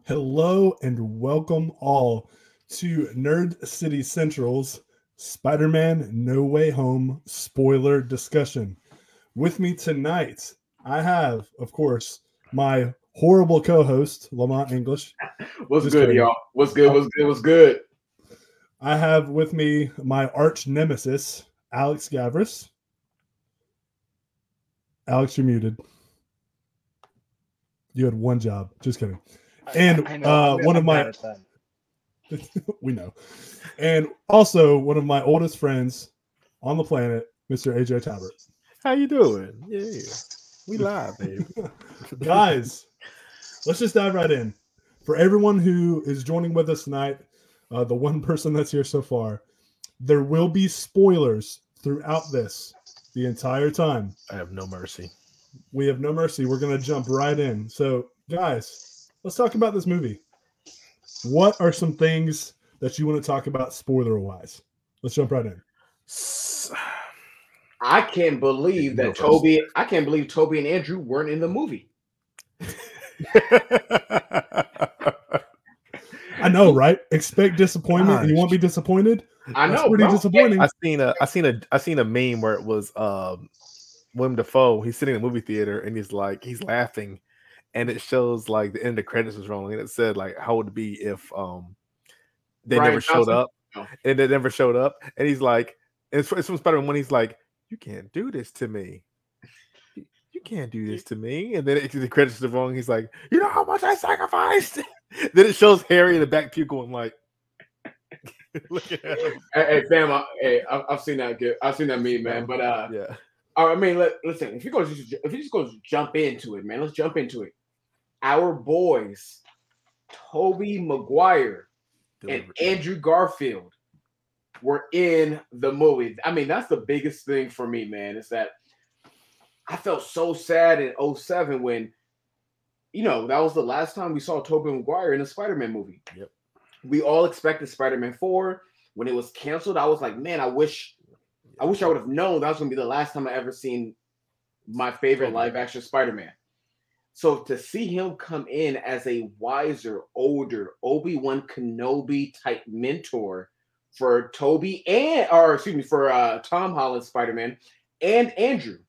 Hello and welcome all to Nerd City Central's Spider-Man No Way Home spoiler discussion. With me tonight, I have, of course, my horrible co-host, Lamont English. What's Just good, kidding. y'all? What's good? What's good? What's good? I have with me my arch nemesis, Alex Gavris. Alex, you're muted. You had one job. Just kidding. And I know, one of my we know. And also one of my oldest friends on the planet, Mr. AJ Talbot. How you doing? Yeah. We live, baby. Guys, let's just dive right in. For everyone who is joining with us tonight, the one person that's here so far, there will be spoilers throughout this the entire time. I have no mercy. We have no mercy. We're going to jump right in. So, guys, let's talk about this movie. What are some things that you want to talk about spoiler-wise? Let's jump right in. I can't believe that Toby. I can't believe Toby and Andrew weren't in the movie. I know, right? Expect disappointment, and you won't be disappointed. I know, That's pretty disappointing. I seen a meme where it was Willem Dafoe. He's sitting in the movie theater and he's laughing, and it shows like the end of the credits was rolling, and it said like how would it be if they Brian never showed Johnson? up, No. and they never showed up, and he's like, it's from Spider-Man 1. He's like, you can't do this to me. You can't do this to me. And then the credits are wrong. He's like, you know how much I sacrificed? Then it shows Harry in the back pew going like, look at him. Hey, fam. I've seen that. I've seen that meme, man. But yeah. I mean, listen. If you just go jump into it, man. Let's jump into it. Our boys, Tobey Maguire and Andrew Garfield, were in the movie. I mean, that's the biggest thing for me, man. Is that I felt so sad in 2007 when, that was the last time we saw Tobey Maguire in a Spider-Man movie. Yep. We all expected Spider-Man 4. When it was canceled, I was like, man, I wish I would have known that was going to be the last time I ever seen my favorite live-action Spider-Man. So to see him come in as a wiser, older Obi-Wan Kenobi type mentor for Toby for Tom Holland's Spider-Man and Andrew.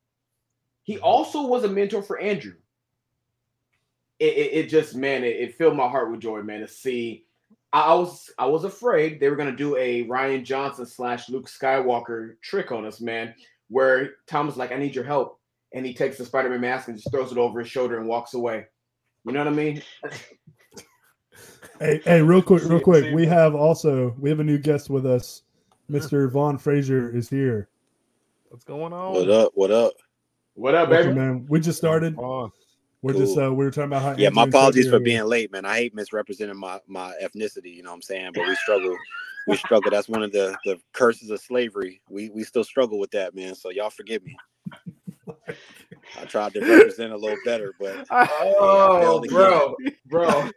He also was a mentor for Andrew. It just, man, it filled my heart with joy, man, to see. I was afraid they were going to do a Ryan Johnson / Luke Skywalker trick on us, man, where Tom was like, I need your help. And he takes the Spider-Man mask and just throws it over his shoulder and walks away. You know what I mean? Hey, real quick. We have a new guest with us. Mr. Vaughn Frazier is here. What's going on? What up? What up, Welcome, baby? man. We just started. We're Cool. just we were talking about how. Yeah, Andrew my and apologies Toby for are being here. late, man. I hate misrepresenting my ethnicity, you know what I'm saying? But we struggle. That's one of the curses of slavery. We still struggle with that, man. So y'all forgive me. I tried to represent a little better, but bro.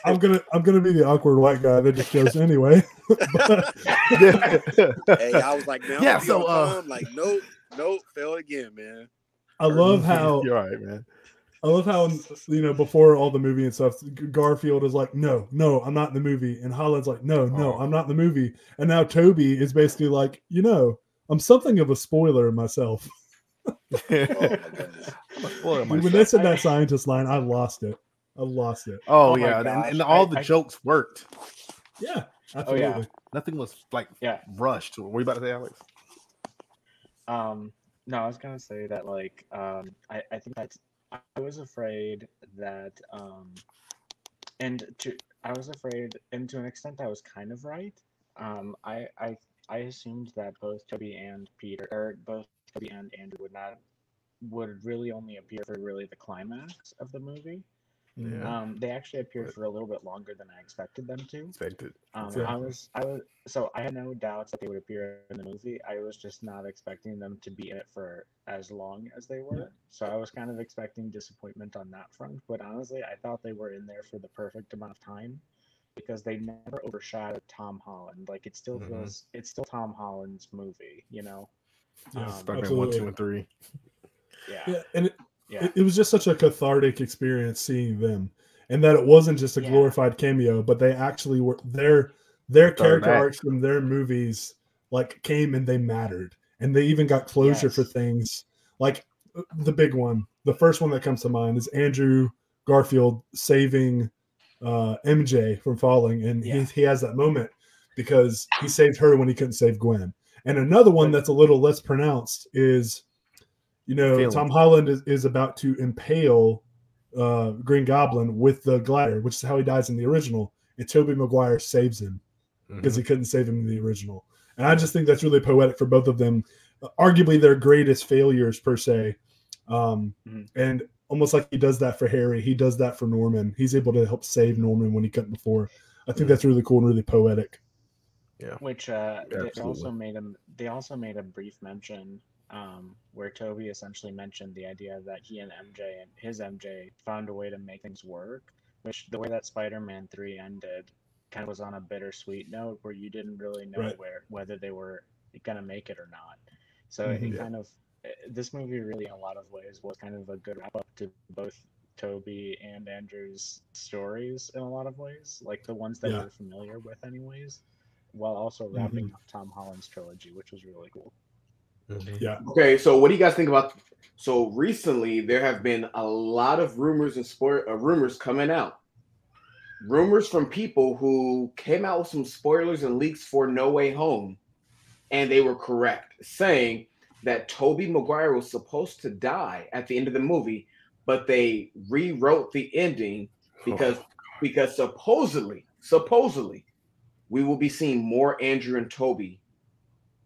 I'm gonna be the awkward white guy that just goes anyway. Hey, I was like, man, I'm like, nope, fail again, man. I love how you're all right, man. I love how before all the movie and stuff, Garfield is like, no, I'm not in the movie, and Holland's like, no, I'm not in the movie, and now Toby is basically like, I'm something of a spoiler myself. Oh, my goodness. When they said that scientist line, I lost it. Oh yeah, and all the jokes worked. Yeah, absolutely. Oh, yeah. Nothing was rushed. What were you about to say, Alex? No, I was gonna say that I think that I was afraid that I was afraid, and to an extent I was kind of right. I assumed that both Toby and Andrew would really only appear for really the climax of the movie. Yeah. They actually appeared for a little bit longer than I expected them to. I had no doubts that they would appear in the movie. I was just not expecting them to be in it for as long as they were. So I was kind of expecting disappointment on that front. But honestly, I thought they were in there for the perfect amount of time because they never overshadowed Tom Holland. Like it still feels, it's still Tom Holland's movie, Yeah, Spider-Man 1, absolutely. 2, and 3. Yeah, and Yeah. it was just such a cathartic experience seeing them, and that it wasn't just a glorified cameo, but they actually were their character arcs from their movies like came and they mattered, and they even got closure for things like the big one. The first one that comes to mind is Andrew Garfield saving MJ from falling, and he has that moment because he saved her when he couldn't save Gwen. And another one that's a little less pronounced is, Tom Holland is about to impale Green Goblin with the glider, which is how he dies in the original, and Tobey Maguire saves him because he couldn't save him in the original. And I just think that's really poetic for both of them, arguably their greatest failures per se. And almost like he does that for Harry, he does that for Norman. He's able to help save Norman when he couldn't before. I think that's really cool and really poetic. Yeah. Which they also made a brief mention where Toby essentially mentioned the idea that he and his MJ found a way to make things work, which the way that Spider-Man 3 ended kind of was on a bittersweet note where you didn't really know whether they were going to make it or not. So it kind of, this movie really in a lot of ways was kind of a good wrap up to both Toby and Andrew's stories in a lot of ways, like the ones that we're familiar with anyways, while also wrapping up Tom Holland's trilogy, which was really cool. Yeah. Okay, so what do you guys think about? So recently, there have been a lot of rumors and rumors coming out. Rumors from people who came out with some spoilers and leaks for No Way Home, and they were correct, saying that Tobey Maguire was supposed to die at the end of the movie, but they rewrote the ending because supposedly we will be seeing more Andrew and Tobey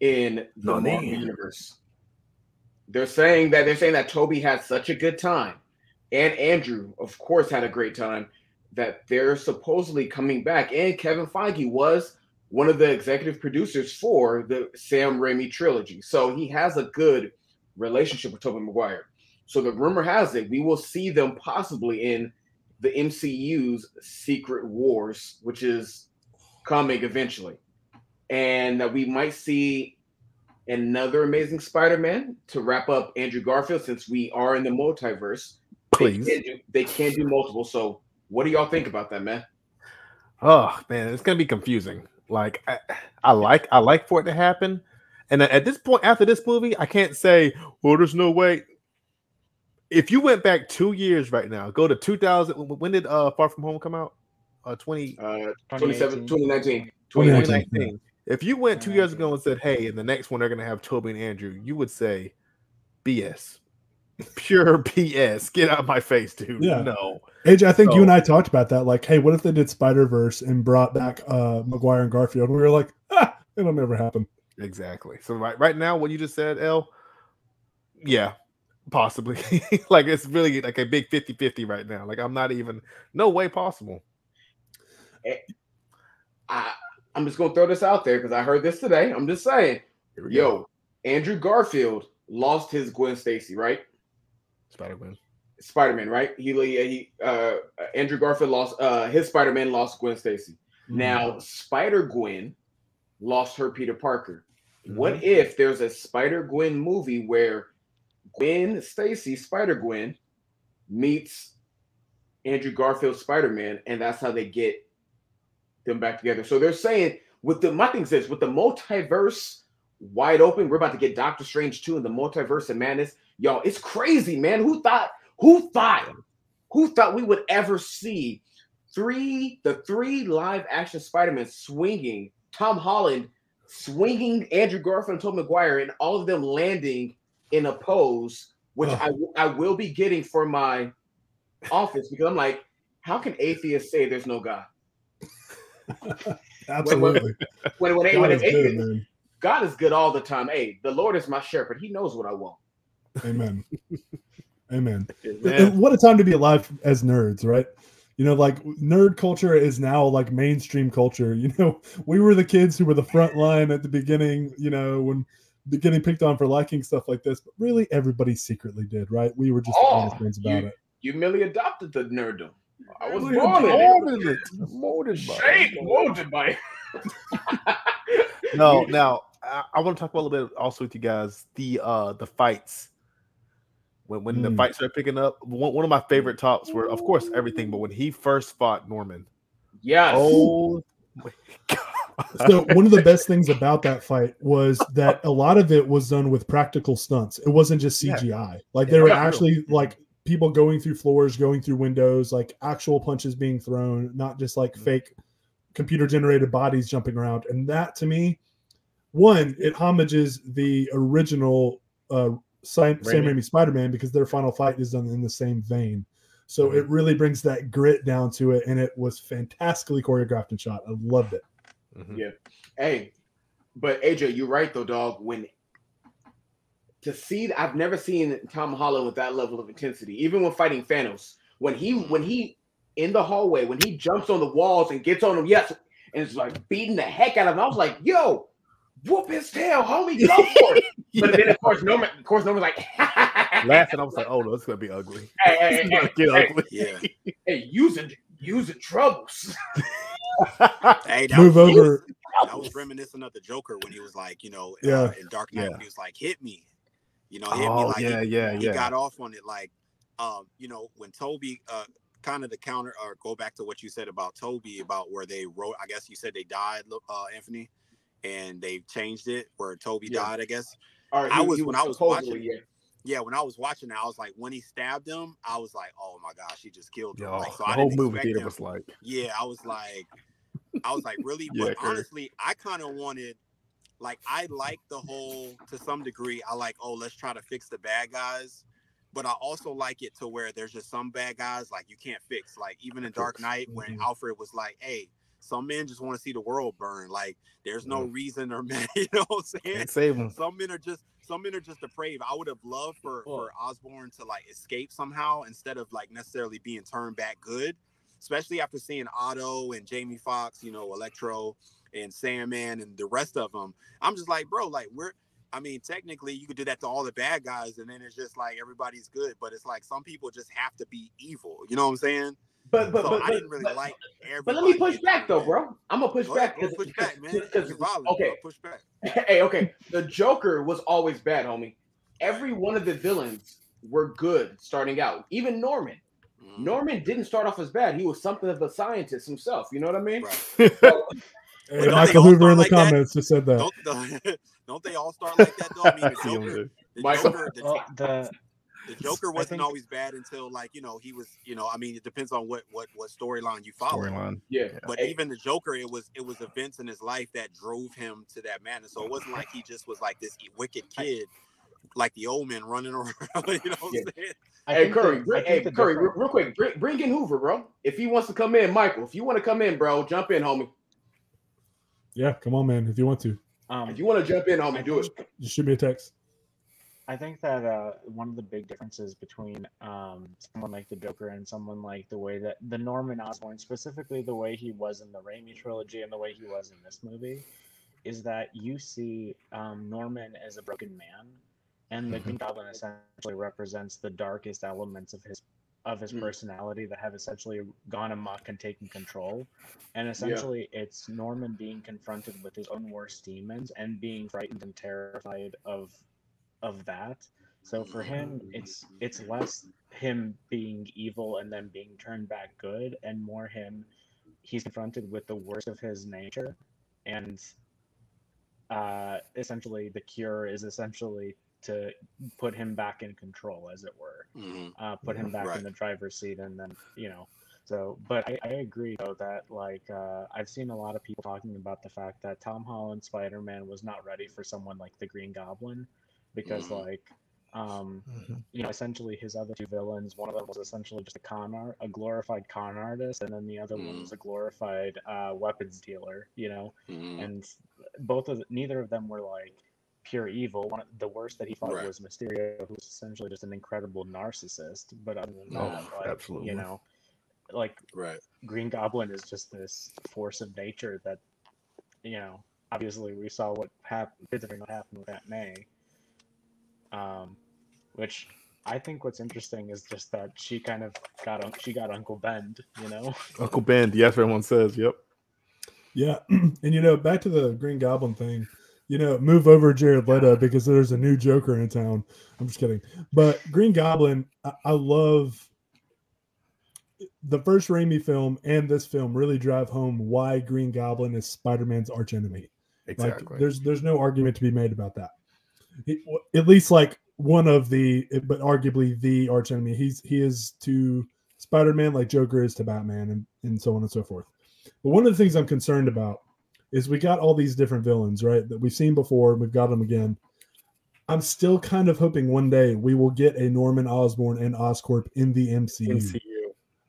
in the Marvel universe. They're saying that Tobey had such a good time, and Andrew, of course, had a great time, that they're supposedly coming back. And Kevin Feige was one of the executive producers for the Sam Raimi trilogy, so he has a good relationship with Tobey Maguire. So the rumor has it we will see them possibly in the MCU's Secret Wars, which is coming eventually, and that we might see another Amazing Spider-Man to wrap up Andrew Garfield, since we are in the multiverse. Please. They can't do multiple. So what do y'all think about that, man? Oh man, it's gonna be confusing. Like I like for it to happen, and at this point, after this movie, I can't say, well, there's no way. If you went back 2 years right now, go to 2000. When did Far From Home come out? 2019. If you went 2 years ago and said, hey, in the next one they're gonna have Tobey and Andrew, you would say BS. Pure BS. Get out of my face, dude. Yeah. No. AJ, I think you and I talked about that. Like, hey, what if they did Spider-Verse and brought back Maguire and Garfield? We were like, it'll never happen. Exactly. So right now, what you just said, El, yeah, possibly. Like, it's really like a big 50-50 right now. Like, I'm not even, no way possible. I'm just going to throw this out there because I heard this today. I'm just saying, Andrew Garfield lost his Gwen Stacy, right? Spider-Man, right? Andrew Garfield lost his Spider-Man, lost Gwen Stacy. Now Spider-Gwen lost her Peter Parker. What if there's a Spider-Gwen movie where Gwen Stacy, Spider-Gwen, meets Andrew Garfield Spider-Man, and that's how they get them back together? So they're saying my thing is with the multiverse wide open, we're about to get Doctor Strange 2 in the multiverse of madness. Y'all, it's crazy, man. Who thought we would ever see the three live action Spider-Man swinging, Tom Holland swinging Andrew Garfield and Tobey Maguire, and all of them landing in a pose, which I will be getting for my office, because I'm like, how can atheists say there's no God? Absolutely. God is good all the time. Hey, the Lord is my shepherd. He knows what I want. Amen. Amen. What a time to be alive as nerds, right? Like nerd culture is now like mainstream culture. We were the kids who were the front line at the beginning, when getting picked on for liking stuff like this, but really everybody secretly did, right? We were just honest ones about it. You merely adopted the nerddom. I was molded by it. No, now I want to talk about a little bit also with you guys, the fights When the fight started picking up, one of my favorite talks were, of course, everything, but when he first fought Norman. Yes. Oh my God. So one of the best things about that fight was that a lot of it was done with practical stunts. It wasn't just CGI. Like they were actually like people going through floors, going through windows, like actual punches being thrown, not just like fake computer generated bodies jumping around. And that to me, one, it homages the original Sam Raimi Spider-Man because their final fight is done in the same vein. So it really brings that grit down to it, and it was fantastically choreographed and shot. I loved it. Yeah. Hey, but AJ, you're right though, dog. I've never seen Tom Holland with that level of intensity, even when fighting Thanos. When he in the hallway, when he jumps on the walls and gets on them, and it's like beating the heck out of him. I was like, yo, whoop his tail, homie, go for it. But then of course Norman's like laughing. I was like, oh no, it's gonna be ugly. Ugly. Yeah. Hey, using troubles. Hey, Move over. I was reminiscent of the Joker when he was like, in Dark Knight, when he was like, hit me. Hit me like he got off on it like when Toby kind of the counter or go back to what you said about Toby about where they wrote, I guess you said they died, Anthony, and they changed it where Toby died, I guess. When I was watching that, I was like, when he stabbed him, I was like, oh my gosh, he just killed him. Like, so the I whole didn't movie theater him. was like, I was like, really? But honestly, I kind of wanted, like, I like the whole, to some degree, I like, let's try to fix the bad guys. But I also like it to where there's just some bad guys, like, you can't fix. Like, even in Dark Knight, when Alfred was like, hey, some men just want to see the world burn. Like, there's no reason or man, you know what I'm saying? Can't save them. Some men are just depraved. I would have loved for Osborn to like escape somehow instead of like necessarily being turned back good, especially after seeing Otto and Jamie Foxx, Electro and Sandman and the rest of them. I'm just like, bro, like technically you could do that to all the bad guys and then it's just like everybody's good, but it's like some people just have to be evil. You know what I'm saying? But I didn't really like everybody. But let me push back though, bro. I'm gonna push back. Push back, man. Violent, okay. Bro. Push back. Hey, okay. The Joker was always bad, homie. Every one of the villains were good starting out. Even Norman. Norman didn't start off as bad. He was something of a scientist himself. You know what I mean? Right. So, hey, Michael Hoover in the comments just said that. Don't they all start like that though? I mean, the Joker wasn't always bad until he was, it depends on what storyline you follow. Yeah. But even the Joker, it was events in his life that drove him to that madness. So it wasn't like he just was like this wicked kid, like the old man running around. You know what I'm saying? Hey Curry, real quick, bring in Hoover, bro. If he wants to come in, Michael, if you want to come in, bro, jump in, homie. Yeah, come on, man. If you want to. If you want to jump in, homie, do it. Just shoot me a text. I think that one of the big differences between someone like the Joker and someone like the way that the Norman Osborn, specifically the way he was in the Raimi trilogy and the way he was in this movie, is that you see Norman as a broken man, and the Green Goblin essentially represents the darkest elements of his personality that have essentially gone amok and taken control. And essentially it's Norman being confronted with his own worst demons and being frightened and terrified of that. So for him, it's less him being evil and then being turned back good, and more he's confronted with the worst of his nature, and essentially the cure is essentially to put him back in control, as it were, put him back in the driver's seat, and then So, but I agree though that I've seen a lot of people talking about the fact that Tom Holland's Spider-Man was not ready for someone like the Green Goblin. Because essentially his other two villains, one of them was essentially just a glorified con artist, and then the other one was a glorified weapons dealer, and neither of them were like pure evil. The worst that he fought was Mysterio, who was essentially just an incredible narcissist. But other than that, absolutely. Green Goblin is just this force of nature that, obviously we saw what happened with Aunt May. Which I think what's interesting is just that she kind of got Uncle Ben, Uncle Ben, yes, everyone says, yep. Yeah, and back to the Green Goblin thing. move over Jared Leto because there's a new Joker in town. I'm just kidding. But Green Goblin, I love the first Raimi film and this film really drive home why Green Goblin is Spider-Man's archenemy. Exactly. Like, there's no argument to be made about that. At least like one of the, but arguably the archenemy. He is to Spider-Man like Joker is to Batman, and so on and so forth. But one of the things I'm concerned about is we got all these different villains, right, that we've seen before. We've got them again. I'm still kind of hoping one day we will get a Norman Osborn and Oscorp in the MCU.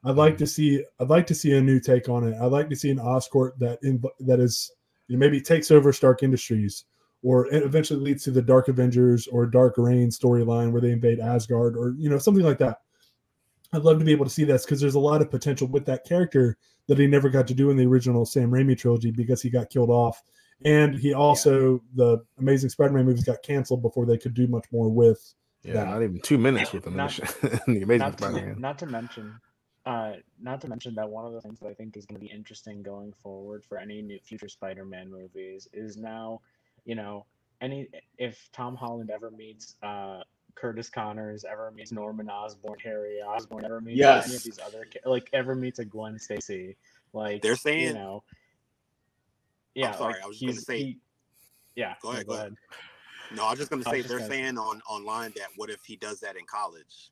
I'd like to see a new take on it. I'd like to see an Oscorp that is maybe takes over Stark Industries, or it eventually leads to the Dark Avengers or Dark Reign storyline where they invade Asgard, or something like that. I'd love to be able to see this because there's a lot of potential with that character that he never got to do in the original Sam Raimi trilogy because he got killed off. And he also, the Amazing Spider-Man movies got canceled before they could do much more with that. Not even 2 minutes with him in the Amazing Spider-Man. Not to mention that one of the things that I think is going to be interesting going forward for any new future Spider-Man movies is now, if Tom Holland ever meets Curtis Connors, ever meets Norman Osborn, Harry Osborn, ever meets any of these other, ever meets a Gwen Stacy, they're saying, yeah. I'm sorry, I was just going to say, Go ahead. No, I was just going to say they're saying online that what if he does that in college?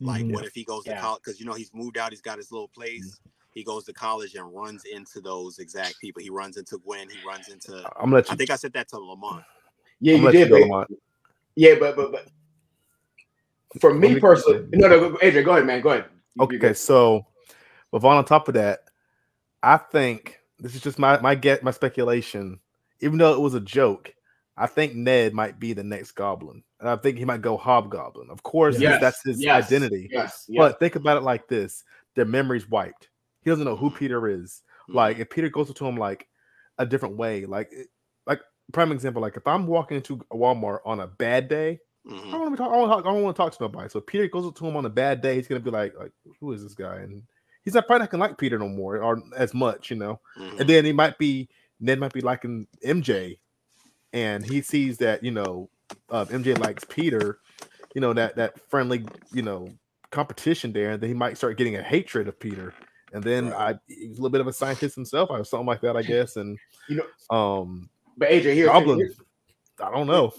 Like, what if he goes to college? Because he's moved out, he's got his little place. He goes to college and runs into those exact people. He runs into Gwen. He runs into. I think I said that to Lamont. Yeah, you did. Yeah, but for me personally, no, Adrian, go ahead, man. Go ahead. Okay, so, but on top of that, I think this is just my speculation. Even though it was a joke, I think Ned might be the next Goblin, and I think he might go Hobgoblin. Of course, that's his identity. But think about it like this: their memory's wiped. He doesn't know who Peter is. Like, if Peter goes to him like a different way, like prime example, like if I'm walking into a Walmart on a bad day. I don't want to talk to nobody. So if Peter goes up to him on a bad day, he's gonna be like, who is this guy? And he's probably not gonna like Peter no more or as much, And then Ned might be liking MJ, and he sees that MJ likes Peter, that friendly competition there, and then he might start getting a hatred of Peter. And then he's a little bit of a scientist himself, or something like that, I guess. And but AJ, Goblin, I don't know.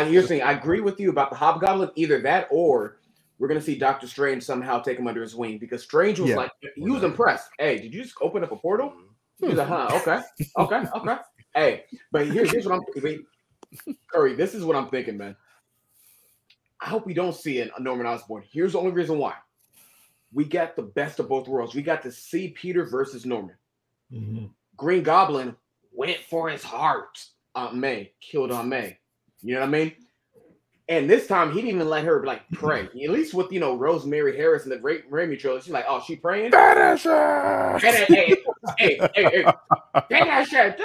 You're saying I agree with you about the Hobgoblin. Either that, or we're gonna see Doctor Strange somehow take him under his wing, because Strange was he was impressed. Hey, did you just open up a portal? He was like, okay. Hey, but here's what I'm thinking. Curry, this is what I'm thinking, man. I hope we don't see a Norman Osborn. Here's the only reason why. We got the best of both worlds. We got to see Peter versus Norman. Green Goblin went for his heart. Aunt May killed Aunt May. You know what I mean? And this time he didn't even let her pray. At least with Rosemary Harris and the Raimi trilogy, she's like, oh, she praying. Finish her. Hey, finish her.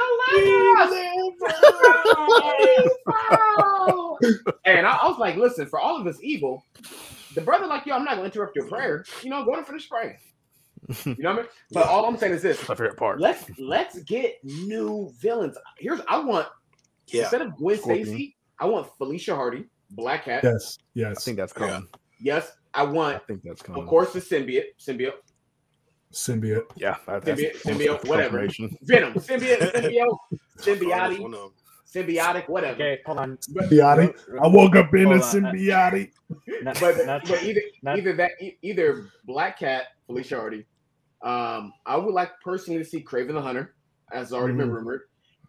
And I was like, listen, for all of this evil, the brother like you, I'm not gonna interrupt your prayer. Go and finish praying. You know what I mean? But all I'm saying is this: my favorite part. Let's get new villains. I want instead of Gwen Stacy, I want Felicia Hardy, Black Cat. Yes. I think that's coming. Yes, I think that's coming. Of course, the symbiote. Yeah, symbiote, whatever. Venom, symbiotic, whatever. Okay, hold on. Symbiotic. I woke up in a symbiotic. But either Black Cat, Felicia Hardy. I would like personally to see Kraven the Hunter, as already been rumored,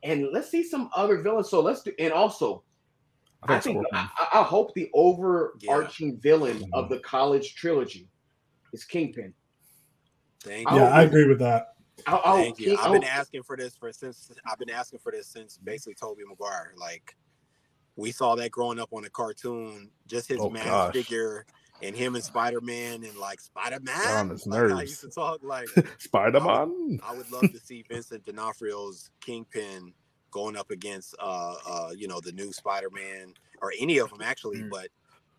and let's see some other villains. So let's do, and also, I hope the overarching villain of the college trilogy is Kingpin. I agree with that. Thank you. I've been asking for this since basically Tobey Maguire. Like, we saw that growing up on a cartoon, just his mask figure and him and Spider-Man and Spider-Man. On his nerves. I used to talk Spider-Man. I would love to see Vincent D'Onofrio's Kingpin going up against the new Spider-Man, or any of them actually, but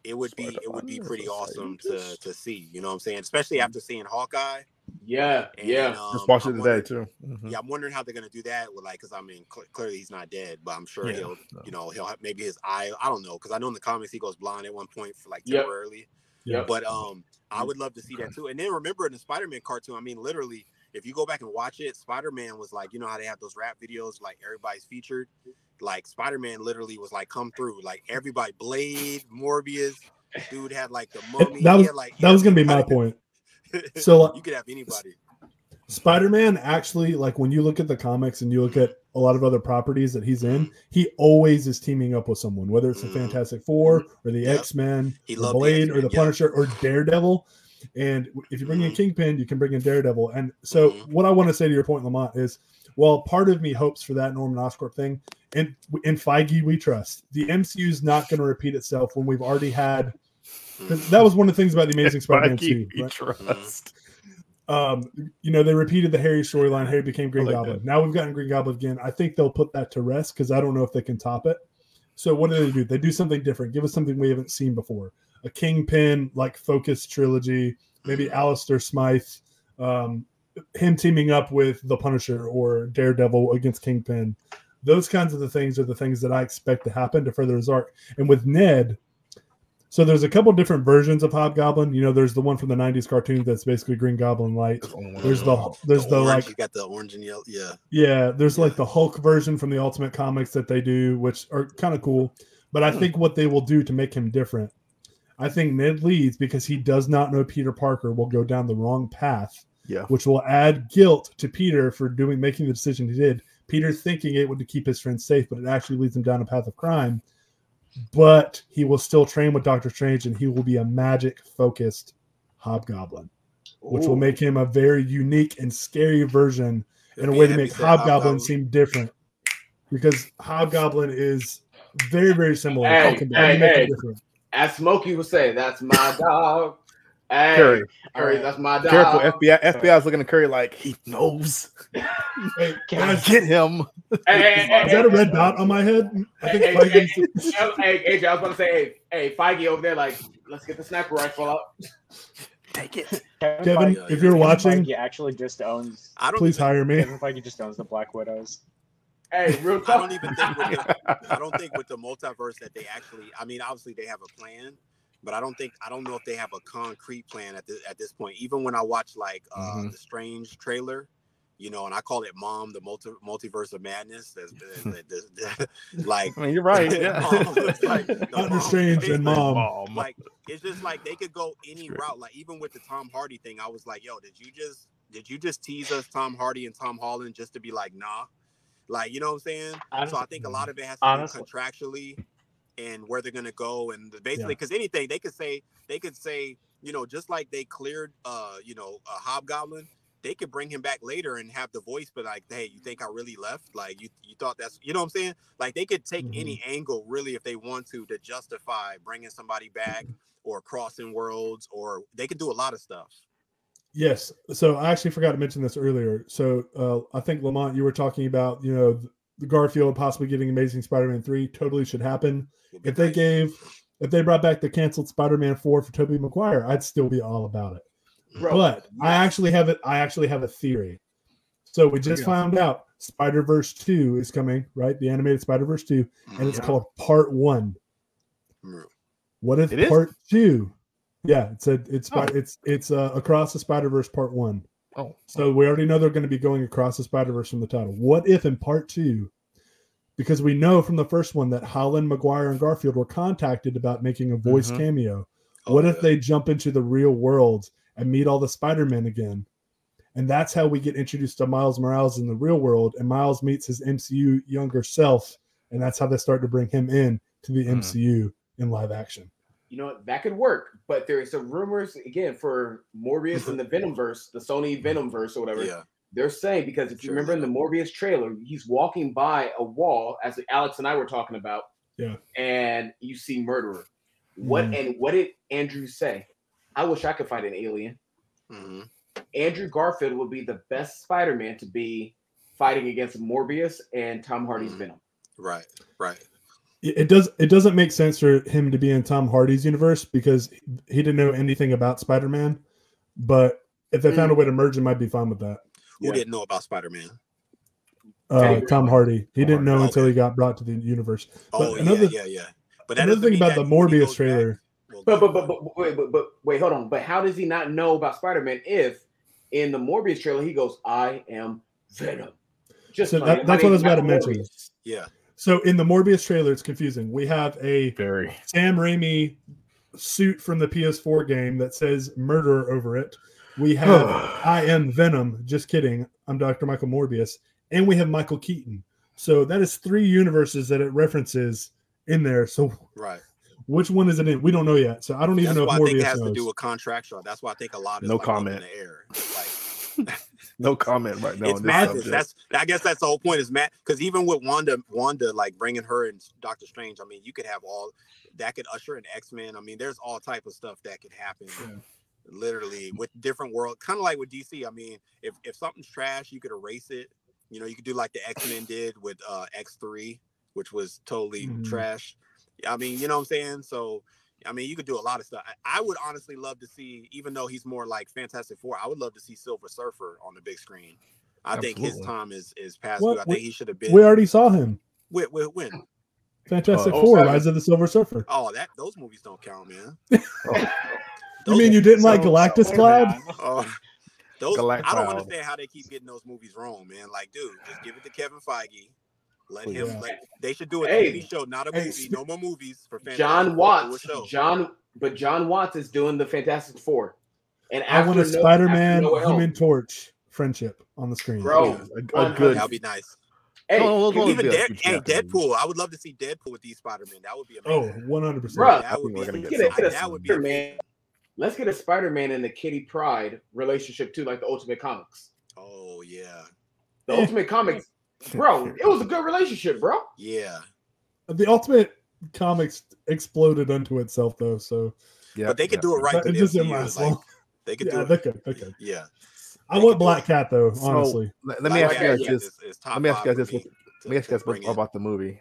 it would be pretty awesome to see. You know what I'm saying? Especially after seeing Hawkeye. Yeah, And, just watched it today too. Yeah, I'm wondering how they're gonna do that with because I mean clearly he's not dead, but I'm sure he'll have maybe his eye. I don't know because I know in the comics he goes blind at one point for temporarily. Yeah, but I would love to see that too. And then remember in the Spider-Man cartoon, I mean literally, if you go back and watch it, Spider-Man was like, you know how they have those rap videos like everybody's featured. Like Spider-Man literally was like come through like everybody, Blade, Morbius, dude had like the Mummy. That was gonna be my point. So you could have anybody. Spider-Man actually, like when you look at the comics and you look at a lot of other properties that he's in, he always is teaming up with someone, whether it's the Fantastic Four or the X-Men, or Blade or the Punisher or Daredevil. And if you bring in Kingpin, you can bring in Daredevil. And so what I want to say to your point, Lamont, is, well, part of me hopes for that Norman Oscorp thing. And in Feige, we trust. The MCU is not going to repeat itself when we've already had. That was one of the things about the Amazing Spider-Man 2. Right? Trust. They repeated the Harry storyline. Harry became Green Goblin. Now we've gotten Green Goblin again. I think they'll put that to rest because I don't know if they can top it. So what do? They do something different. Give us something we haven't seen before. A Kingpin like focused trilogy. Maybe Alistair Smythe, him teaming up with the Punisher or Daredevil against Kingpin. Those kinds of things are the things that I expect to happen to further his arc. And with Ned, so there's a couple different versions of Hobgoblin. There's the one from the '90s cartoon that's basically Green Goblin light. There's the orange, like you got the orange and yellow, yeah. There's like the Hulk version from the Ultimate Comics that they do, which are kind of cool. But I think what they will do to make him different, I think Ned Leeds, because he does not know Peter Parker, will go down the wrong path. Yeah, which will add guilt to Peter for making the decision he did. Peter thinking it would to keep his friends safe, but it actually leads him down a path of crime. But he will still train with Doctor Strange, and he will be a magic-focused Hobgoblin, which will make him a very unique and scary version in a way to make Hobgoblin seem different. Because Hobgoblin is very, very similar. Hey. As Smokey would say, that's my dog. Hey, Curry, that's my dog. Careful, FBI's looking at Curry like he knows. Hey, guys, get him. Is that a red dot on my head? I think AJ, I was going to say, hey, Feige over there, like, let's get the sniper rifle up. Take it. Kevin, if you're watching, he actually just owns. Please hire me. Kevin Feige just owns the Black Widows. Hey, real talk. I don't think with the multiverse that they actually. I mean, obviously they have a plan, but I don't know if they have a concrete plan at this point. Even when I watch like the Strange trailer, and I call it Mom, the multiverse of madness. Like, I mean, you're right. Yeah, Doctor Strange and Mom. Like, it's just like they could go any route. Like, even with the Tom Hardy thing, I was like, yo, did you just tease us Tom Hardy and Tom Holland just to be like, nah? Like, you know what I'm saying? So I think a lot of it has to do contractually and where they're gonna go, and basically because anything they could say, just like they cleared, a Hobgoblin, they could bring him back later and have the voice, but like, hey, you think I really left? Like, you thought that's, you know what I'm saying? Like, they could take any angle really if they want to justify bringing somebody back or crossing worlds, or they could do a lot of stuff. Yes. So I actually forgot to mention this earlier. So I think, Lamont, you were talking about, the Garfield possibly getting Amazing Spider-Man 3 totally should happen. If they brought back the canceled Spider-Man 4 for Tobey Maguire, I'd still be all about it. Bro, but I actually have a theory. So we just found out Spider-Verse 2 is coming, right? The animated Spider-Verse 2, and it's called Part 1. What if Part 2? Yeah, it's Across the Spider-Verse Part 1. Oh. So we already know they're going to be going across the Spider-Verse from the title. What if in Part 2, because we know from the first one that Holland, Maguire, and Garfield were contacted about making a voice cameo. What if they jump into the real world and meet all the Spider-Men again? And that's how we get introduced to Miles Morales in the real world, and Miles meets his MCU younger self, and that's how they start to bring him in to the MCU in live action. That could work, but there's some rumors again for Morbius and the Venomverse, the Sony Venomverse or whatever. Yeah. They're saying, because if you remember in the Morbius trailer, he's walking by a wall, as Alex and I were talking about. Yeah. And you see Murderer. What did Andrew say? I wish I could find an alien. Andrew Garfield would be the best Spider-Man to be fighting against Morbius and Tom Hardy's Venom. Right. It doesn't make sense for him to be in Tom Hardy's universe because he didn't know anything about Spider-Man. But if they found a way to merge him, I'd be fine with that. Who didn't know about Spider-Man? Tom Hardy. He didn't know until Okay. he got brought to the universe. Oh, But another yeah. But that another doesn't thing mean about that the when he Morbius goes trailer. back- But wait, hold on. But how does he not know about Spider-Man if in the Morbius trailer he goes, "I am Venom"? Just So playing. that's what I was about to Michael mention. Morbius. Yeah. So in the Morbius trailer, it's confusing. We have a Very. Sam Raimi suit from the PS4 game that says murderer over it. We have I am Venom. Just kidding. I'm Dr. Michael Morbius. And we have Michael Keaton. So that is 3 universes that it references in there. So Right. which one is it in? We don't know yet. So I don't even That's know why if I think it Morbius has knows. to do with contractual. That's why I think a lot is No like up comment. in the air. Like No comment right now. it's on this madness. subject. I guess that's the whole point. Is mad because even with Wanda like bringing her and Doctor Strange. I mean, you could have all that could usher in X-Men. I mean, there's all type of stuff that could happen. Yeah. Literally with different world, kind of like with DC. I mean, if something's trash, you could erase it. You know, you could do like the X-Men did with X3, which was totally trash. I mean, you know what I'm saying? So, I mean, you could do a lot of stuff. I would honestly love to see, even though he's more like Fantastic Four, I would love to see Silver Surfer on the big screen. I think his time is past due. I think he should have been. We already saw him. When? Fantastic Four, Rise of the Silver Surfer. Oh, those movies don't count, man. You mean you didn't like Galactus Cloud? Those Galactus. I don't understand how they keep getting those movies wrong, man. Like, dude, just give it to Kevin Feige. Let him. They should do a TV show, not a movie. No more movies for Fantastic John Watts. Four. John Watts is doing the Fantastic Four. And I want a Spider-Man, No Way Home. Human Torch friendship on the screen. Bro, a good. That'd be nice. Hey, Even Deadpool. I would love to see Deadpool with these Spider-Man. That would be amazing. 100%. Bro, that would be. That would be amazing. Let's get a Spider-Man and the Kitty Pryde relationship too, like the Ultimate Comics. Oh yeah. The Ultimate Comics, bro. It was a good relationship, bro. Yeah. The Ultimate Comics exploded unto itself, though. So yeah, but they could do it right. It just didn't last long. They could do it. They could. Yeah. I want Black Cat though. Honestly, let me ask you guys this. Let me ask you guys about the movie.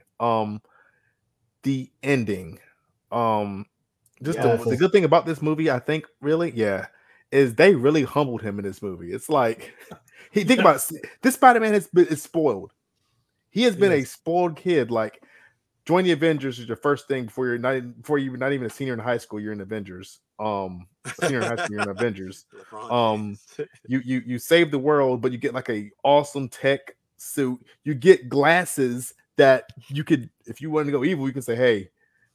The ending. The good thing about this movie, I think, really, is they really humbled him in this movie. It's like, think about it, this Spider-Man is spoiled. He has been a spoiled kid. Like, join the Avengers is your first thing before you're not even a senior in high school. You're in Avengers. Senior in high school, you're in Avengers. You save the world, but you get like a awesome tech suit. You get glasses that you could, if you want to go evil, you can say, hey,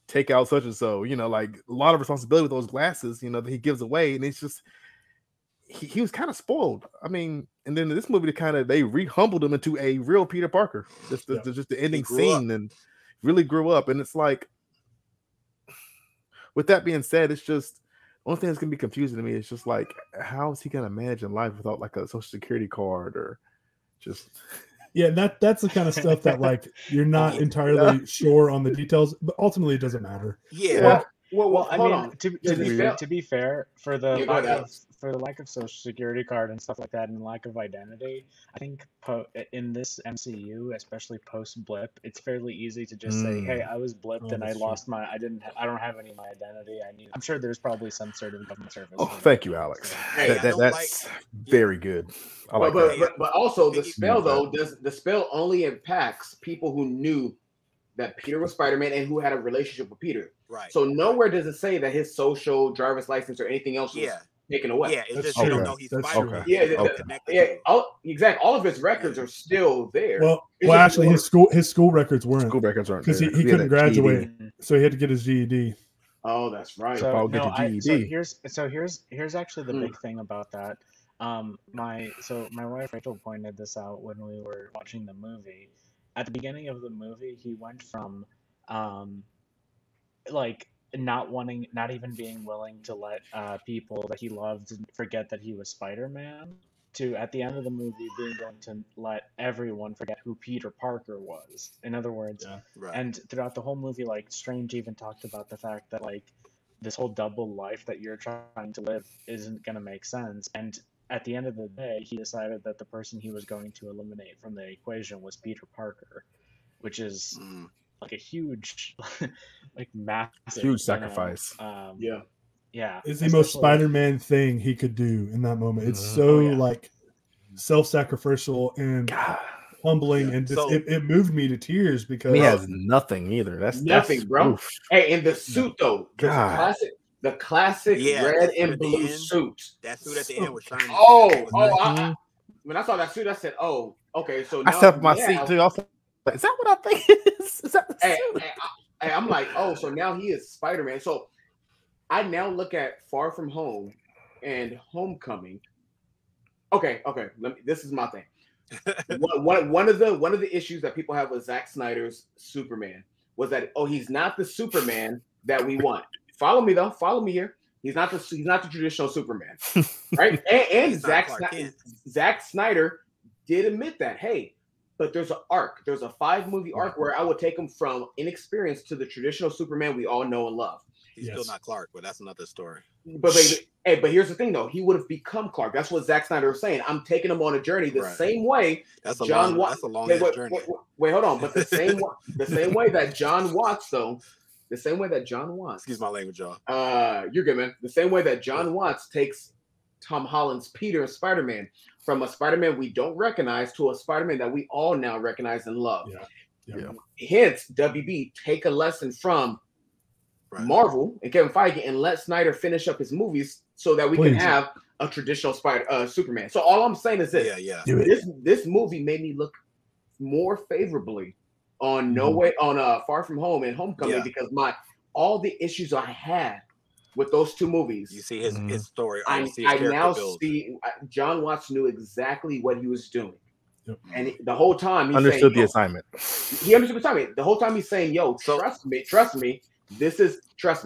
take out such and so, like a lot of responsibility with those glasses, that he gives away. And it's just, he was kind of spoiled. I mean, and then in this movie, they re-humbled him into a real Peter Parker. Just the ending scene and really grew up. And it's like, with that being said, it's just, the only thing that's going to be confusing to me is just like, how is he going to manage in life without like a social security card or just... Yeah, that's the kind of stuff that like you're not entirely sure on the details, but ultimately it doesn't matter. Yeah. Well, I mean, to be fair, for the lack of social security card and stuff like that, and lack of identity, I think in this MCU, especially post blip, it's fairly easy to just say, "Hey, I was blipped and I lost I don't have any of my identity. I'm sure there's probably some sort of government service." Oh, thank you, Alex. Hey, that's very good. But also the spell though, the spell only impacts people who knew that Peter was Spider-Man and who had a relationship with Peter. Right. So nowhere does it say that his social, driver's license, or anything else was taken away. Yeah, it's just you don't know he's Spider-Man. Exactly. All of his records are still there. Well, actually, his school records weren't. School records aren't because he couldn't graduate, so he had to get his GED. Oh, that's right. So here's actually the big thing about that. My wife Rachel pointed this out when we were watching the movie. At the beginning of the movie, he went from like not even being willing to let people that he loved forget that he was Spider-Man, to at the end of the movie being willing to let everyone forget who Peter Parker was. In other words, and throughout the whole movie, like Strange even talked about the fact that like this whole double life that you're trying to live isn't going to make sense. And at the end of the day, he decided that the person he was going to eliminate from the equation was Peter Parker, which is like a huge, like massive, Huge sacrifice. Yeah. Yeah. It's the most Spider-Man thing he could do in that moment. It's so like self-sacrificial and humbling, and just, it moved me to tears because he has nothing either. That's nothing, bro. Oof. Hey, in the suit though, the classic red and blue suit. That suit at the end was shining. When I saw that suit, I said, "Oh, okay." So I now stepped my seat too. I was like, "Is that what I think it is? Is that the suit?" I'm like, "Oh, so now he is Spider-Man." So I now look at Far From Home and Homecoming. Okay. This is my thing. One of the issues that people have with Zack Snyder's Superman was that he's not the Superman that we want. Follow me though. Follow me here. He's not the traditional Superman, right? And Zack Snyder did admit that. Hey, but there's an arc. There's a 5-movie arc where I would take him from inexperienced to the traditional Superman we all know and love. He's still not Clark, but that's another story. But here's the thing, though. He would have become Clark. That's what Zack Snyder was saying. I'm taking him on a journey the same way. That's a long journey. Wait, hold on. But the same way that John Watts, though. The same way that John Watts. Excuse my language, y'all. You're good, man. The same way that John Watts takes Tom Holland's Peter and Spider-Man from a Spider-Man we don't recognize to a Spider-Man that we all now recognize and love. Yeah. Hence, WB, take a lesson from Marvel and Kevin Feige and let Snyder finish up his movies so that we can have a traditional Superman. So all I'm saying is this: this movie made me look more favorably on Far From Home and Homecoming because all the issues I had with those two movies. You see his story. I now see John Watts knew exactly what he was doing. Yep. And the whole time he understood the assignment. He understood the assignment. The whole time he's saying, "Yo, trust me. Trust me.